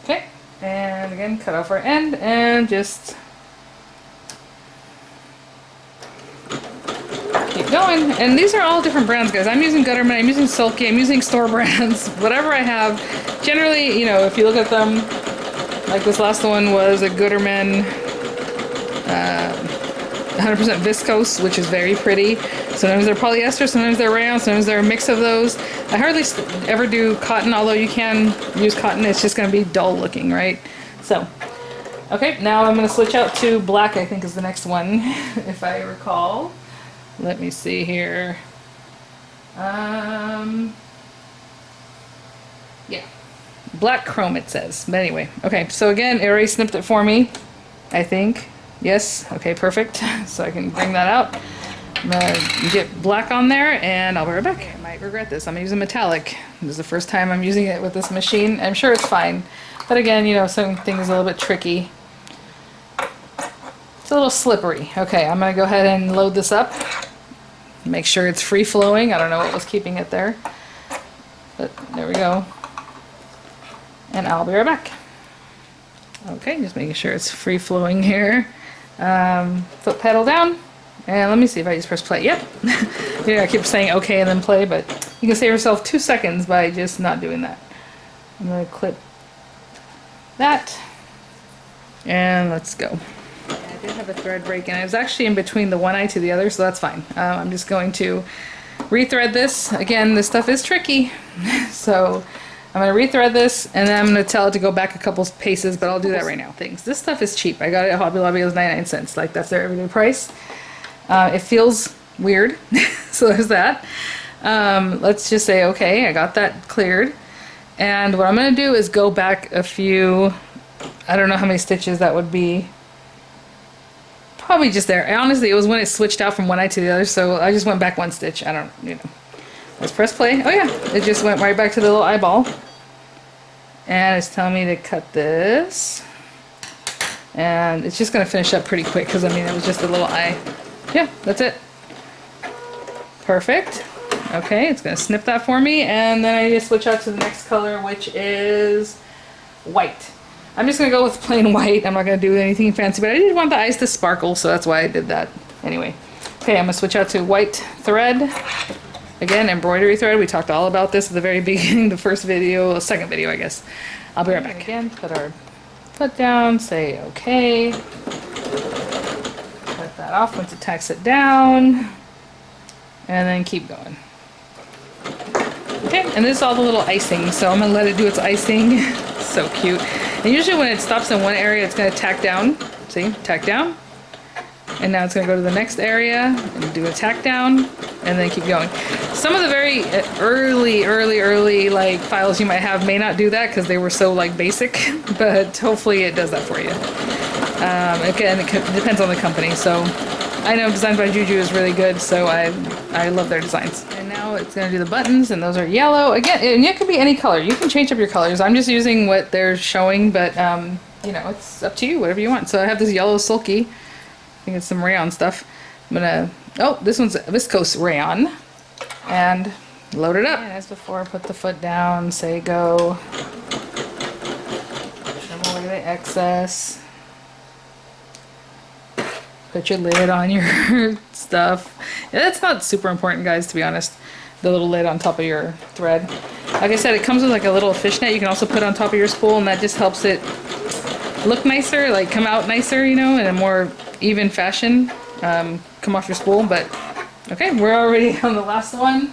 Okay, and again, cut off our end and just keep going. And these are all different brands, guys. I'm using Gutermann, I'm using Sulky, I'm using store brands, whatever I have. Generally, you know, if you look at them, like this last one was a Gutermann 100% viscose, which is very pretty. Sometimes they're polyester, sometimes they're rayon, sometimes they're a mix of those. I hardly ever do cotton, although you can use cotton. It's just going to be dull looking, right? So, okay, now I'm going to switch out to black, I think is the next one, if I recall. Let me see here. Yeah. Black chrome it says. But anyway, okay, so again, it already snipped it for me, I think. Yes, okay, perfect. So I can bring that out. I'm gonna get black on there and I'll be right back. I might regret this. I'm gonna use a metallic. This is the first time I'm using it with this machine. I'm sure it's fine. But again, you know, some things are a little bit tricky. It's a little slippery. Okay, I'm gonna go ahead and load this up. Make sure it's free flowing. I don't know what was keeping it there. But there we go. And I'll be right back. Okay, just making sure it's free flowing here. Foot pedal down, and let me see if I just press play. Yep. Yeah, I keep saying okay and then play, but you can save yourself 2 seconds by just not doing that. I'm going to clip that, and let's go. Yeah, I did have a thread break, and I was actually in between the one eye to the other, so that's fine. I'm just going to rethread this. Again, this stuff is tricky, so I'm going to rethread this, and then I'm going to tell it to go back a couple paces, but I'll do that right now. This stuff is cheap. I got it at Hobby Lobby. It was 99 cents. Like, that's their everyday price. It feels weird, so there's that. Let's just say, okay, I got that cleared. And what I'm going to do is go back a few, I don't know how many stitches that would be. Probably just there. Honestly, it was when it switched out from one eye to the other, so I just went back one stitch. I don't, you know. Let's press play. Oh yeah, it just went right back to the little eyeball. And it's telling me to cut this. And it's just going to finish up pretty quick because, I mean, it was just a little eye. Yeah, that's it. Perfect. Okay, it's going to snip that for me. And then I just switch out to the next color, which is white. I'm just going to go with plain white. I'm not going to do anything fancy, but I did want the eyes to sparkle, so that's why I did that. Anyway. Okay, I'm going to switch out to white thread. Again, embroidery thread. We talked all about this at the very beginning, the first video, second video, I guess. I'll be right back. Again, put our foot down, say okay. Cut that off once it tacks it down. And then keep going. Okay, and this is all the little icing, so I'm going to let it do its icing. So cute. And usually when it stops in one area, it's going to tack down. See? Tack down. And now it's going to go to the next area and do a tack down and then keep going. Some of the very early like files you might have may not do that because they were so like basic, but hopefully it does that for you. Again, it depends on the company. So I know Designed by JuJu is really good, so I love their designs. And now it's going to do the buttons, and those are yellow. Again, and it could be any color. You can change up your colors. I'm just using what they're showing, but you know, it's up to you, whatever you want. So I have this yellow sulky. I think it's some rayon stuff. I'm gonna, oh, this one's viscose rayon. And load it up. And as before, put the foot down, say go. Trim away the excess. Put your lid on your stuff. Yeah, that's not super important, guys, to be honest. The little lid on top of your thread. Like I said, it comes with like a little fishnet you can also put on top of your spool, and that just helps it look nicer, like come out nicer, you know, in a more even fashion. Come off your spool. But okay, we're already on the last one,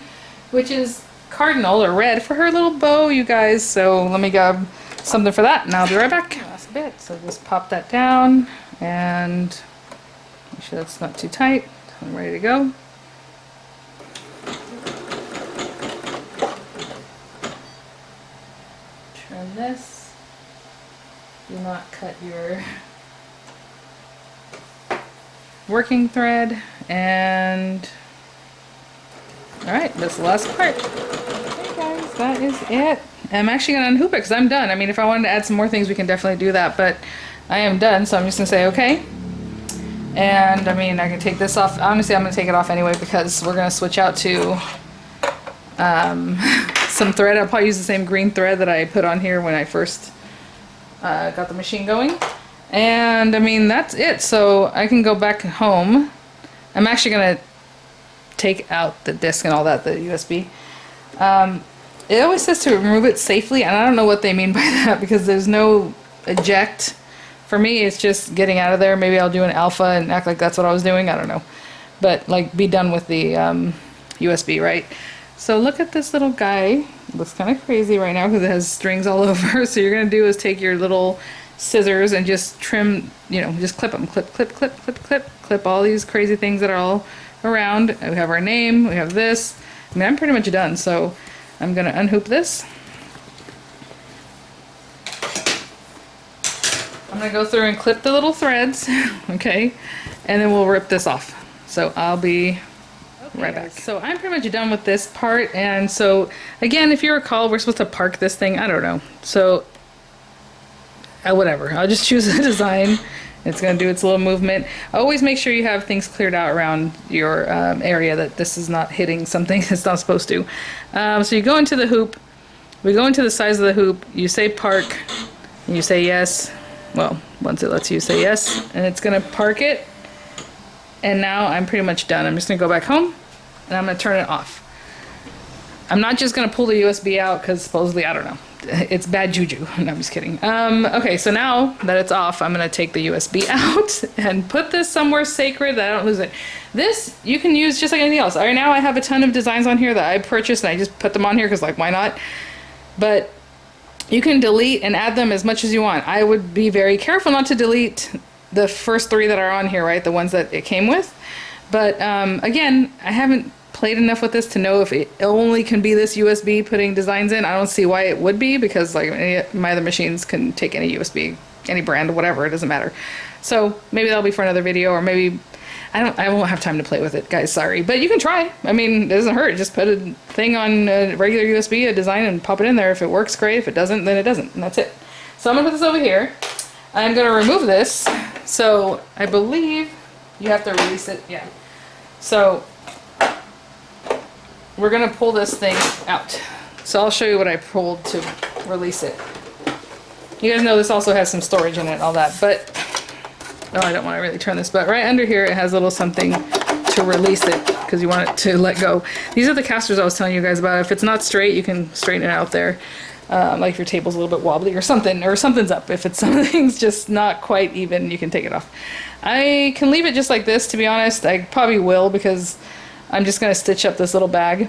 which is cardinal or red for her little bow, you guys. So let me grab something for that and I'll be right back. Last bit, so just pop that down and make sure that's not too tight. I'm ready to go. Trim this. Do not cut your working thread. And alright, that's the last part. Okay guys, that is it. I'm actually going to unhoop it because I'm done. I mean, if I wanted to add some more things, we can definitely do that, but I am done, so I'm just going to say okay. And I mean, I can take this off. Honestly, I'm going to take it off anyway because we're going to switch out to some thread. I'll probably use the same green thread that I put on here when I first got the machine going. And I mean, that's it. So I can go back home. I'm actually going to take out the disc and all that, the USB. It always says to remove it safely, and I don't know what they mean by that because there's no eject. For me, it's just getting out of there. Maybe I'll do an alpha and act like that's what I was doing. I don't know. But like, be done with the USB, right? So look at this little guy. It looks kind of crazy right now because it has strings all over. So you're going to do is take your little scissors and just trim, you know, just clip them. Clip, clip, clip, clip, clip. Clip all these crazy things that are all around. We have our name. We have this. I mean, I'm pretty much done. So I'm going to unhoop this. I'm going to go through and clip the little threads, okay, and then we'll rip this off. So I'll be right back. So I'm pretty much done with this part, and so again, if you recall, we're supposed to park this thing, I don't know, so whatever, I'll just choose a design. It's going to do its little movement. Always make sure you have things cleared out around your area, that this is not hitting something it's not supposed to. So you go into the hoop, we go into the size of the hoop, you say park, and you say yes. Well, once it lets you say yes, and it's going to park it. And now I'm pretty much done. I'm just going to go back home, and I'm going to turn it off. I'm not just going to pull the USB out, because supposedly, I don't know, it's bad juju. No, I'm just kidding. Okay, so now that it's off, I'm going to take the USB out and put this somewhere sacred that I don't lose it. This, you can use just like anything else. Right now, I have a ton of designs on here that I purchased, and I just put them on here, because, like, why not? But You can delete and add them as much as you want. I would be very careful not to delete the first 3 that are on here, right? The ones that it came with. But again, I haven't played enough with this to know if it only can be this USB putting designs in. I don't see why it would be, because like my other machines can take any USB, any brand, whatever, it doesn't matter. So maybe that'll be for another video, or maybe I won't have time to play with it, guys, sorry. But you can try. I mean, it doesn't hurt. Just put a thing on a regular USB, a design, and pop it in there. If it works, great. If it doesn't, then it doesn't, and that's it. So I'm gonna put this over here. I'm gonna remove this. So I believe you have to release it, yeah. So we're gonna pull this thing out. So I'll show you what I pulled to release it. You guys know this also has some storage in it and all that, but oh, I don't want to really turn this, but right under here it has a little something to release it, because you want it to let go. These are the casters I was telling you guys about. If it's not straight, you can straighten it out there. Like if your table's a little bit wobbly or something's up. If it's something's just not quite even, you can take it off. I can leave it just like this, to be honest. I probably will, because I'm just going to stitch up this little bag.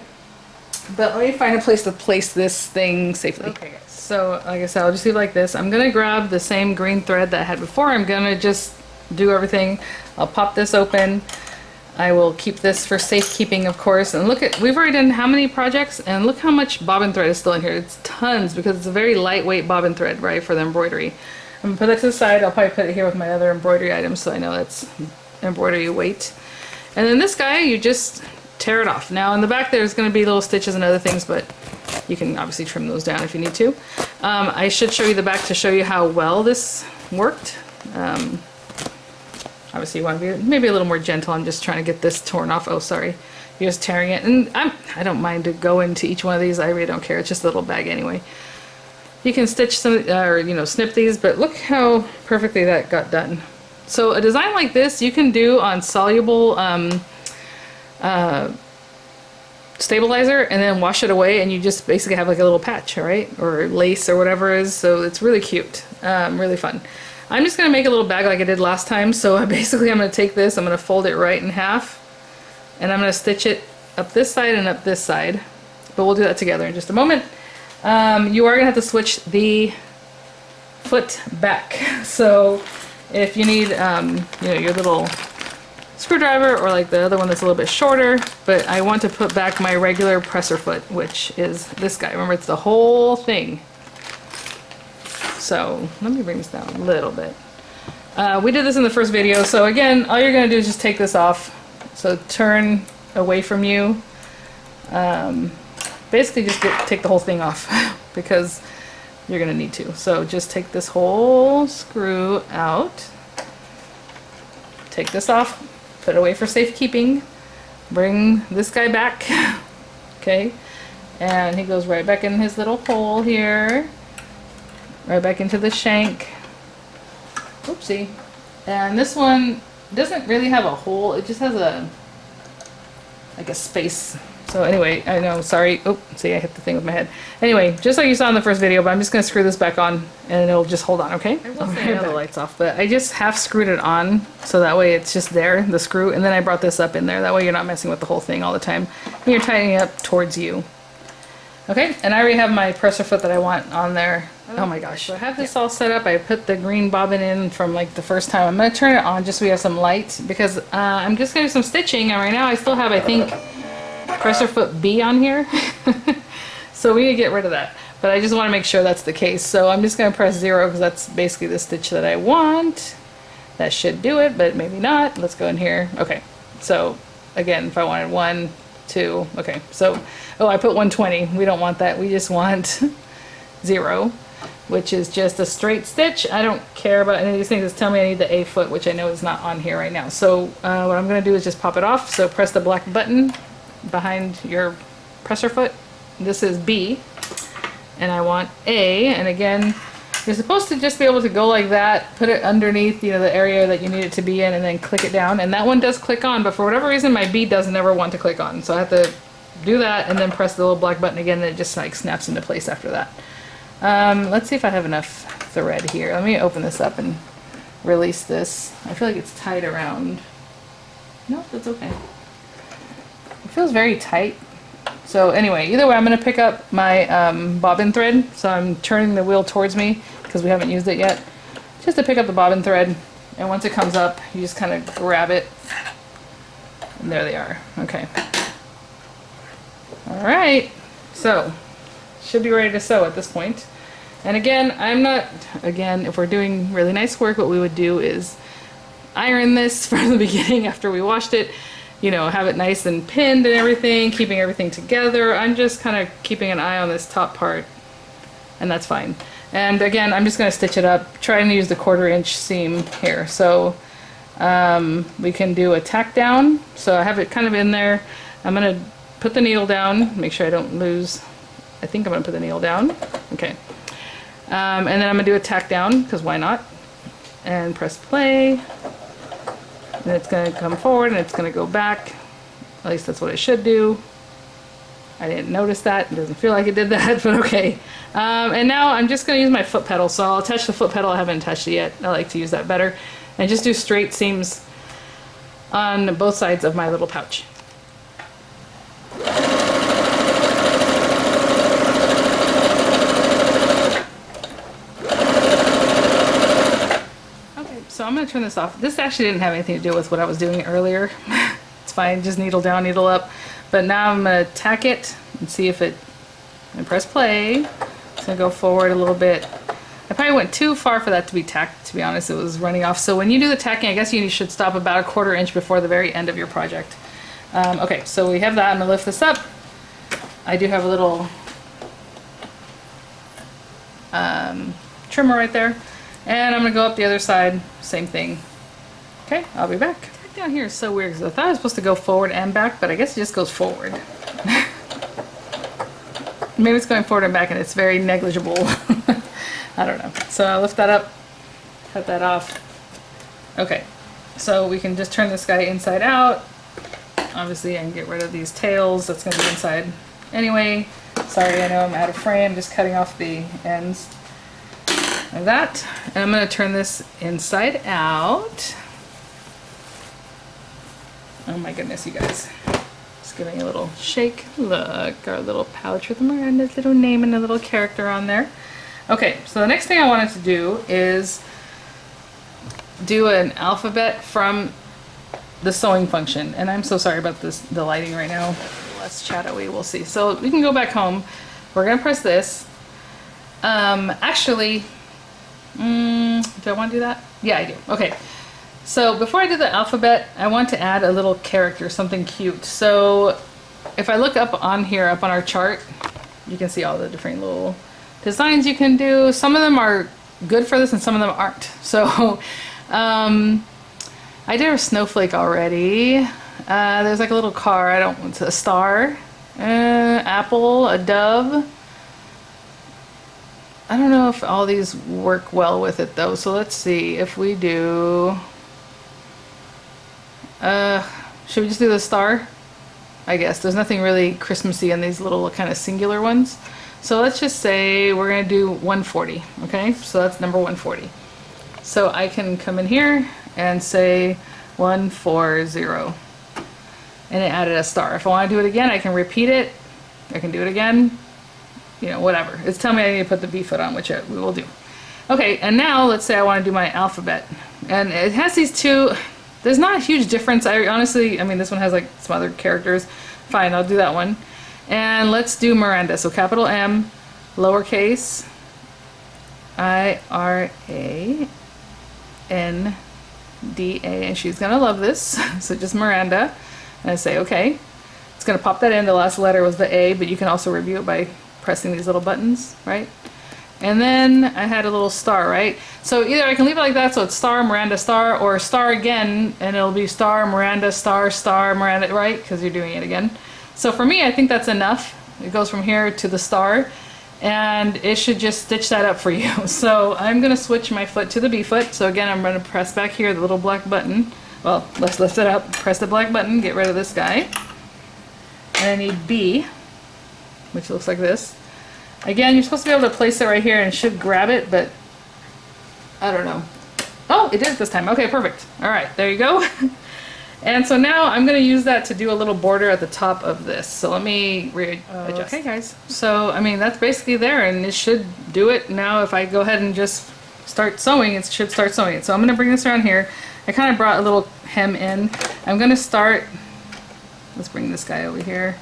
But let me find a place to place this thing safely. Okay, guys. So like I said, I'll just leave it like this. I'm going to grab the same green thread that I had before. I'm going to just do everything. I'll pop this open. I will keep this for safekeeping, of course. And look at, we've already done how many projects? And look how much bobbin thread is still in here. It's tons, because it's a very lightweight bobbin thread, right, for the embroidery. I'm gonna put that to the side. I'll probably put it here with my other embroidery items, so I know that's embroidery weight. And then this guy, you just tear it off. Now in the back there's gonna be little stitches and other things, but you can obviously trim those down if you need to. I should show you the back to show you how well this worked. Obviously you want to be maybe a little more gentle. I'm just trying to get this torn off. Oh, sorry. You're just tearing it. And I don't mind to go into each one of these. I really don't care. It's just a little bag anyway. You can stitch some, or you know, snip these, but look how perfectly that got done. So a design like this you can do on soluble stabilizer and then wash it away, and you just basically have like a little patch, right? Or lace or whatever it is. So it's really cute, really fun. I'm just going to make a little bag like I did last time. So basically I'm going to take this, I'm going to fold it right in half, and I'm going to stitch it up this side and up this side. But we'll do that together in just a moment. You are going to have to switch the foot back. So if you need you know, your little screwdriver, or like the other one that's a little bit shorter, but I want to put back my regular presser foot, which is this guy. Remember, it's the whole thing. So let me bring this down a little bit. We did this in the first video, so again, all you're going to do is just take this off. So turn away from you. Basically just take the whole thing off because you're going to need to. So just take this whole screw out. Take this off, put it away for safekeeping. Bring this guy back. Okay, and he goes right back in his little hole here. Right back into the shank. Oopsie. And this one doesn't really have a hole, it just has a like a space. So anyway, I know, sorry. Oh, see, I hit the thing with my head. Anyway, just like you saw in the first video, but I'm just gonna screw this back on and it'll just hold on, okay? I will say the lights off, but I just half screwed it on so that way it's just there, the screw, and then I brought this up in there. That way you're not messing with the whole thing all the time. And you're tightening it up towards you. Okay, and I already have my presser foot that I want on there. Oh my gosh. So I have this all set up. I put the green bobbin in from like the first time. I'm going to turn it on just so we have some light, because I'm just going to do some stitching, and right now I still have, I think, presser foot B on here. So we need to get rid of that. But I just want to make sure that's the case. So I'm just going to press 0 because that's basically the stitch that I want. That should do it, but maybe not. Let's go in here. Okay, so again, if I wanted 1, 2, okay, so, oh, I put 120. We don't want that. We just want 0, which is just a straight stitch. I don't care about any of these things. Just tell me I need the A foot, which I know is not on here right now. So what I'm going to do is just pop it off. So press the black button behind your presser foot. This is B, and I want A, and again, you're supposed to just be able to go like that, put it underneath, you know, the area that you need it to be in, and then click it down. And that one does click on, but for whatever reason, my B does never want to click on. So I have to do that and then press the little black button again, and it just like snaps into place after that. Let's see if I have enough thread here. Let me open this up and release this. I feel like it's tight around. No, that's okay. It feels very tight. So anyway, either way, I'm going to pick up my bobbin thread. So I'm turning the wheel towards me because we haven't used it yet. Just to pick up the bobbin thread. And once it comes up, you just kind of grab it. And there they are. Okay. All right. So, should be ready to sew at this point. And again, if we're doing really nice work, what we would do is iron this from the beginning after we washed it. You know, have it nice and pinned and everything, keeping everything together. I'm just kind of keeping an eye on this top part, and that's fine. And again, I'm just going to stitch it up, trying to use the 1/4 inch seam here. So we can do a tack down. So I have it kind of in there. I'm going to put the needle down, make sure I don't lose. I think I'm going to put the needle down. Okay. And then I'm going to do a tack down, because why not? And press play. And it's going to come forward and it's going to go back. At least that's what it should do. I didn't notice that. It doesn't feel like it did that, but okay. And now I'm just going to use my foot pedal. So I'll touch the foot pedal. I haven't touched it yet. I like to use that better. And just do straight seams on both sides of my little pouch. So I'm going to turn this off. This actually didn't have anything to do with what I was doing earlier. It's fine, just needle down, needle up. But now I'm going to tack it and see if and press play. It's going to go forward a little bit. I probably went too far for that to be tacked, to be honest. It was running off. So when you do the tacking, I guess you should stop about a 1/4 inch before the very end of your project. Okay, so we have that. I'm going to lift this up. I do have a little trimmer right there. And I'm going to go up the other side, same thing. Okay, I'll be back. Tack down here is so weird because I thought I was supposed to go forward and back, but I guess it just goes forward. Maybe it's going forward and back and it's very negligible. I don't know. So I'll lift that up, cut that off. Okay, so we can just turn this guy inside out. Obviously I can get rid of these tails. That's going to be inside anyway. Sorry, I know I'm out of frame, just cutting off the ends. Like that, and I'm going to turn this inside out. Oh my goodness, you guys. Just giving a little shake. Look, our little pouch with Miranda's little name and a little character on there. Okay, so the next thing I wanted to do is do an alphabet from the sewing function. And I'm so sorry about the lighting right now. Less shadowy, we'll see. So we can go back home. We're going to press this. Actually, do I want to do that? Yeah, I do. Okay. So before I do the alphabet, I want to add a little character, something cute. So if I look up on here, up on our chart, you can see all the different little designs you can do. Some of them are good for this and some of them aren't. So I did a snowflake already. There's like a little car. A star, apple, a dove. I don't know if all these work well with it though, so let's see if we do, should we just do the star? I guess there's nothing really Christmassy in these little kind of singular ones. So let's just say we're going to do 140, okay? So that's number 140. So I can come in here and say 140, and it added a star. If I want to do it again, I can repeat it. I can do it again. You know, whatever. It's telling me I need to put the B foot on, which we will do. Okay, and now let's say I want to do my alphabet. And it has these two, there's not a huge difference. I mean, this one has like some other characters. Fine, I'll do that one. And let's do Miranda. So capital M, lowercase, I-R-A-N-D-A. And she's going to love this. So just Miranda. And I say, okay. It's going to pop that in. The last letter was the A, but you can also review it by pressing these little buttons, right? And then I had a little star, right? So either I can leave it like that, so it's star, Miranda, star, or star again, and it'll be star, Miranda, star, star, Miranda, right? Because you're doing it again. So for me, I think that's enough. It goes from here to the star, and it should just stitch that up for you. So I'm going to switch my foot to the B foot. So again, I'm going to press back here, the little black button. Well, let's lift it up, press the black button, get rid of this guy. And I need B, which looks like this. Again, you're supposed to be able to place it right here and it should grab it, but I don't know. Oh, it did it this time. Okay, perfect. All right, there you go. And so now I'm going to use that to do a little border at the top of this. So let me readjust. Okay guys, so I mean that's basically there, and it should do it. Now if I go ahead and just start sewing, it should start sewing it. So I'm going to bring this around here. I kind of brought a little hem in. I'm going to start, let's bring this guy over here.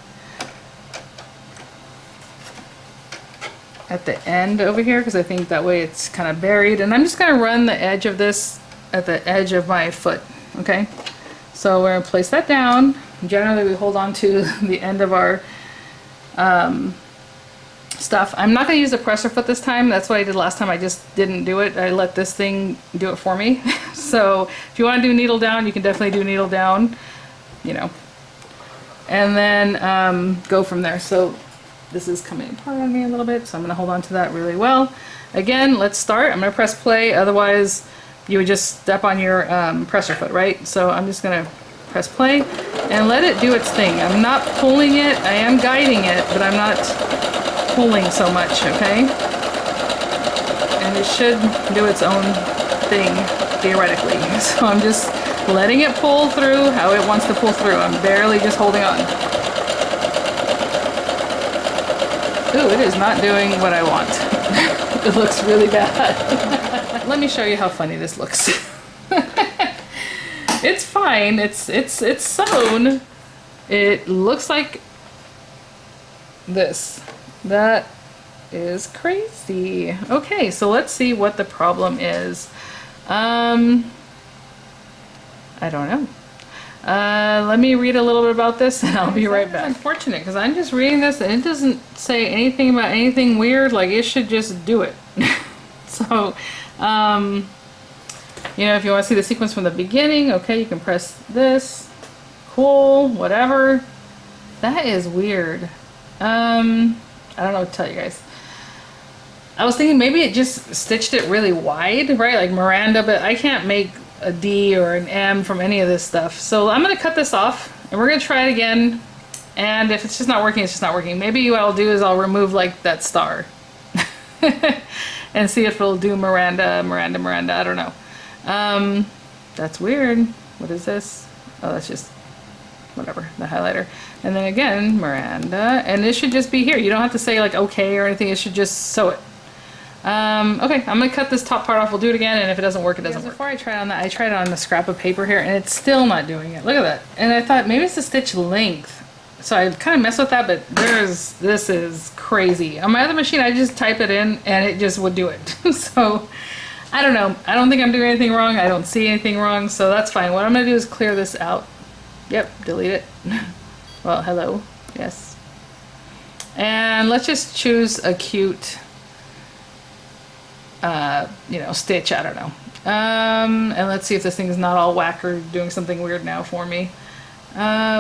At the end over here, because I think that way it's kind of buried. And I'm just going to run the edge of this at the edge of my foot, okay? So we're going to place that down. Generally we hold on to the end of our stuff. I'm not going to use a presser foot this time. That's what I did last time. I just didn't do it. I let this thing do it for me. So if you want to do needle down, you can definitely do needle down, you know, and then go from there. So this is coming apart on me a little bit, so I'm going to hold on to that really well. Again, let's start. I'm going to press play, otherwise you would just step on your presser foot, right? So I'm just going to press play and let it do its thing. I'm not pulling it, I am guiding it, but I'm not pulling so much, okay? And it should do its own thing, theoretically. So I'm just letting it pull through how it wants to pull through. I'm barely just holding on. Ooh, it is not doing what I want. It looks really bad. Let me show you how funny this looks. It's fine. It's sewn. It looks like this. That is crazy. Okay, so let's see what the problem is. I don't know. Let me read a little bit about this and I'll be right back. It's unfortunate because I'm just reading this and it doesn't say anything about anything weird. Like, it should just do it. So, you know, if you want to see the sequence from the beginning, okay, you can press this. Cool, whatever. That is weird. I don't know what to tell you guys. I was thinking maybe it just stitched it really wide, right? Like Miranda, but I can't make a D or an M from any of this stuff. So I'm going to cut this off and we're going to try it again. And if it's just not working, it's just not working. Maybe what I'll do is I'll remove like that star and see if it'll do Miranda, Miranda, Miranda. I don't know. That's weird. What is this? Oh, that's just whatever, the highlighter. And then again, Miranda, and it should just be here. You don't have to say like okay or anything. It should just sew it. Okay, I'm gonna cut this top part off. We'll do it again, and if it doesn't work, it doesn't work. Before I try it on that, I tried it on a scrap of paper here, and it's still not doing it. Look at that. And I thought maybe it's the stitch length. So I kind of messed with that, but this is crazy. On my other machine, I just type it in, and it just would do it. So I don't know. I don't think I'm doing anything wrong. I don't see anything wrong, so that's fine. What I'm gonna do is clear this out. Yep, delete it. Well, hello. Yes. And let's just choose a cute you know, stitch, I don't know. And let's see if this thing is not all whack or doing something weird now for me.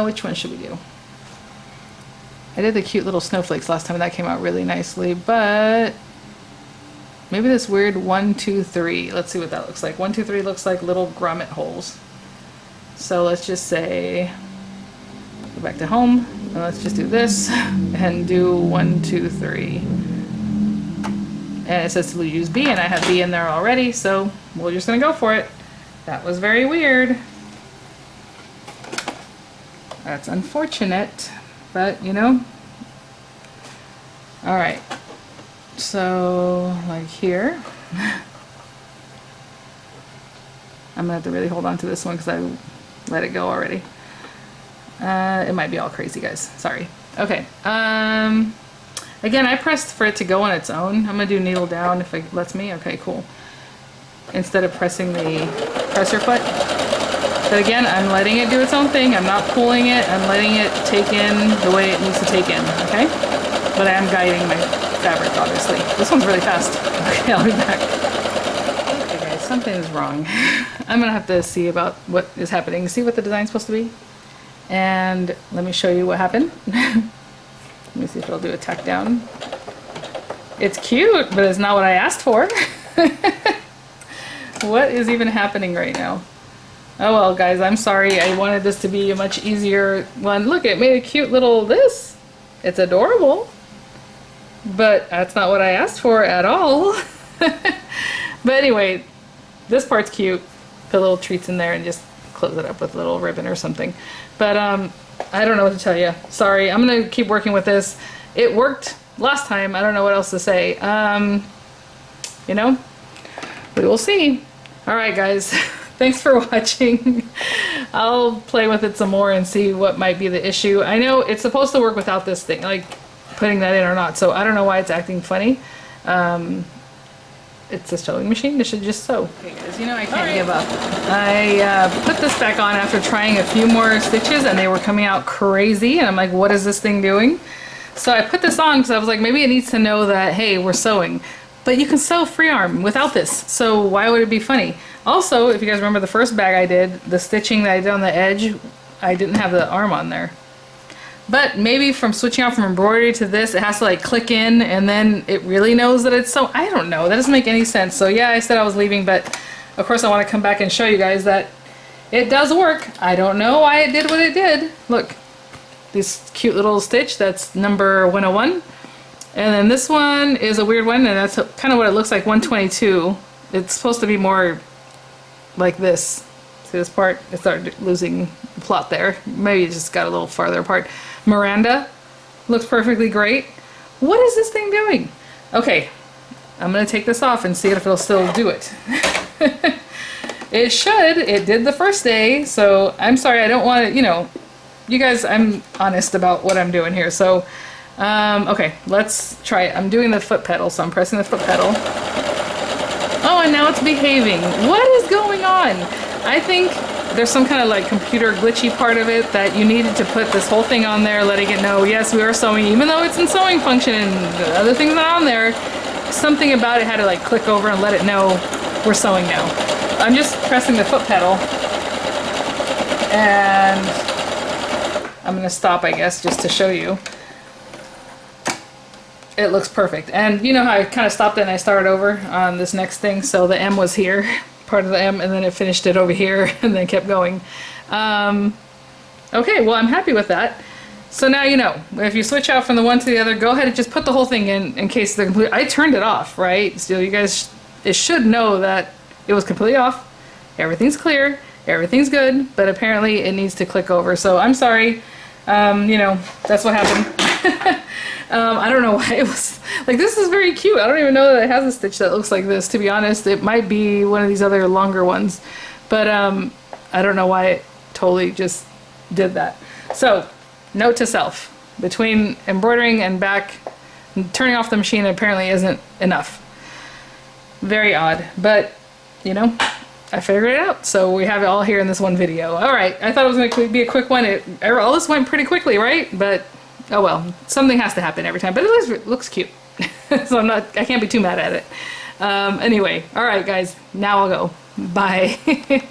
Which one should we do? I did the cute little snowflakes last time and that came out really nicely, but maybe this weird 1, 2, 3. Let's see what that looks like. 1, 2, 3 looks like little grommet holes. So let's just say, go back to home, and let's just do this and do 1, 2, 3. And it says to use B, and I have B in there already, so we're just gonna go for it. That was very weird. That's unfortunate, but you know. All right, so like here. I'm gonna have to really hold on to this one because I let it go already. It might be all crazy, guys, sorry. Okay, again, I pressed for it to go on its own. I'm gonna do needle down if it lets me. Okay, cool. Instead of pressing the presser foot. But again, I'm letting it do its own thing. I'm not pulling it. I'm letting it take in the way it needs to take in, okay? But I am guiding my fabric, obviously. This one's really fast. Okay, I'll be back. Okay, guys, something's wrong. I'm gonna have to see about what is happening. See what the design's supposed to be? And let me show you what happened. Let me see if it'll do a tack down. It's cute, but it's not what I asked for. What is even happening right now? Oh well, guys, I'm sorry. I wanted this to be a much easier one. Look, it made a cute little this. It's adorable. But that's not what I asked for at all. But anyway, this part's cute. Put little treats in there and just close it up with a little ribbon or something. But I don't know what to tell you. Sorry, I'm gonna keep working with this. It worked last time. I don't know what else to say. You know, we will see. All right, guys. Thanks for watching. I'll play with it some more and see what might be the issue. I know it's supposed to work without this thing, like putting that in or not, so I don't know why it's acting funny. It's a sewing machine. It should just sew. Okay, guys, you know I can't give up. I put this back on after trying a few more stitches and they were coming out crazy, and I'm like, what is this thing doing? So I put this on because I was like, maybe it needs to know that, hey, we're sewing. But you can sew free arm without this, so why would it be funny? Also, if you guys remember the first bag I did, the stitching that I did on the edge, I didn't have the arm on there. But maybe from switching out from embroidery to this, it has to like click in and then it really knows that it's so, I don't know, that doesn't make any sense. So yeah, I said I was leaving, but of course I want to come back and show you guys that it does work. I don't know why it did what it did. Look, this cute little stitch, that's number 101. And then this one is a weird one, and that's kind of what it looks like, 122. It's supposed to be more like this. See this part? It started losing the plot there. Maybe it just got a little farther apart. Miranda looks perfectly great. What is this thing doing? Okay, I'm gonna take this off and see if it'll still do it. It should. It did the first day, so I'm sorry, I don't want to, you know, you guys, I'm honest about what I'm doing here. So, okay, let's try it. I'm doing the foot pedal, so I'm pressing the foot pedal. Oh, and now it's behaving. What is going on? I think there's some kind of like computer glitchy part of it that you needed to put this whole thing on there, letting it know, yes, we are sewing, even though it's in sewing function and the other things not on there. Something about it had to like click over and let it know we're sewing now. I'm just pressing the foot pedal and I'm gonna stop, I guess, just to show you. It looks perfect. And you know how I kind of stopped it and I started over on this next thing, so the M was here, part of the M, and then it finished it over here and then kept going. Okay, well, I'm happy with that. So now you know, if you switch out from the one to the other, go ahead and just put the whole thing in case they're complete. I turned it off, right? So you guys, it should know that it was completely off. Everything's clear, everything's good, but apparently it needs to click over. So I'm sorry, you know, that's what happened. I don't know why it was like, this is very cute. I don't even know that it has a stitch that looks like this, to be honest. It might be one of these other longer ones, but I don't know why it totally just did that. So note to self, between embroidering and back, turning off the machine apparently isn't enough. Very odd, but you know, I figured it out. So we have it all here in this one video. All right, I thought it was going to be a quick one. All this went pretty quickly, right? But oh well, something has to happen every time, but it looks cute. So I can't be too mad at it. Anyway, all right guys, now I'll go. Bye.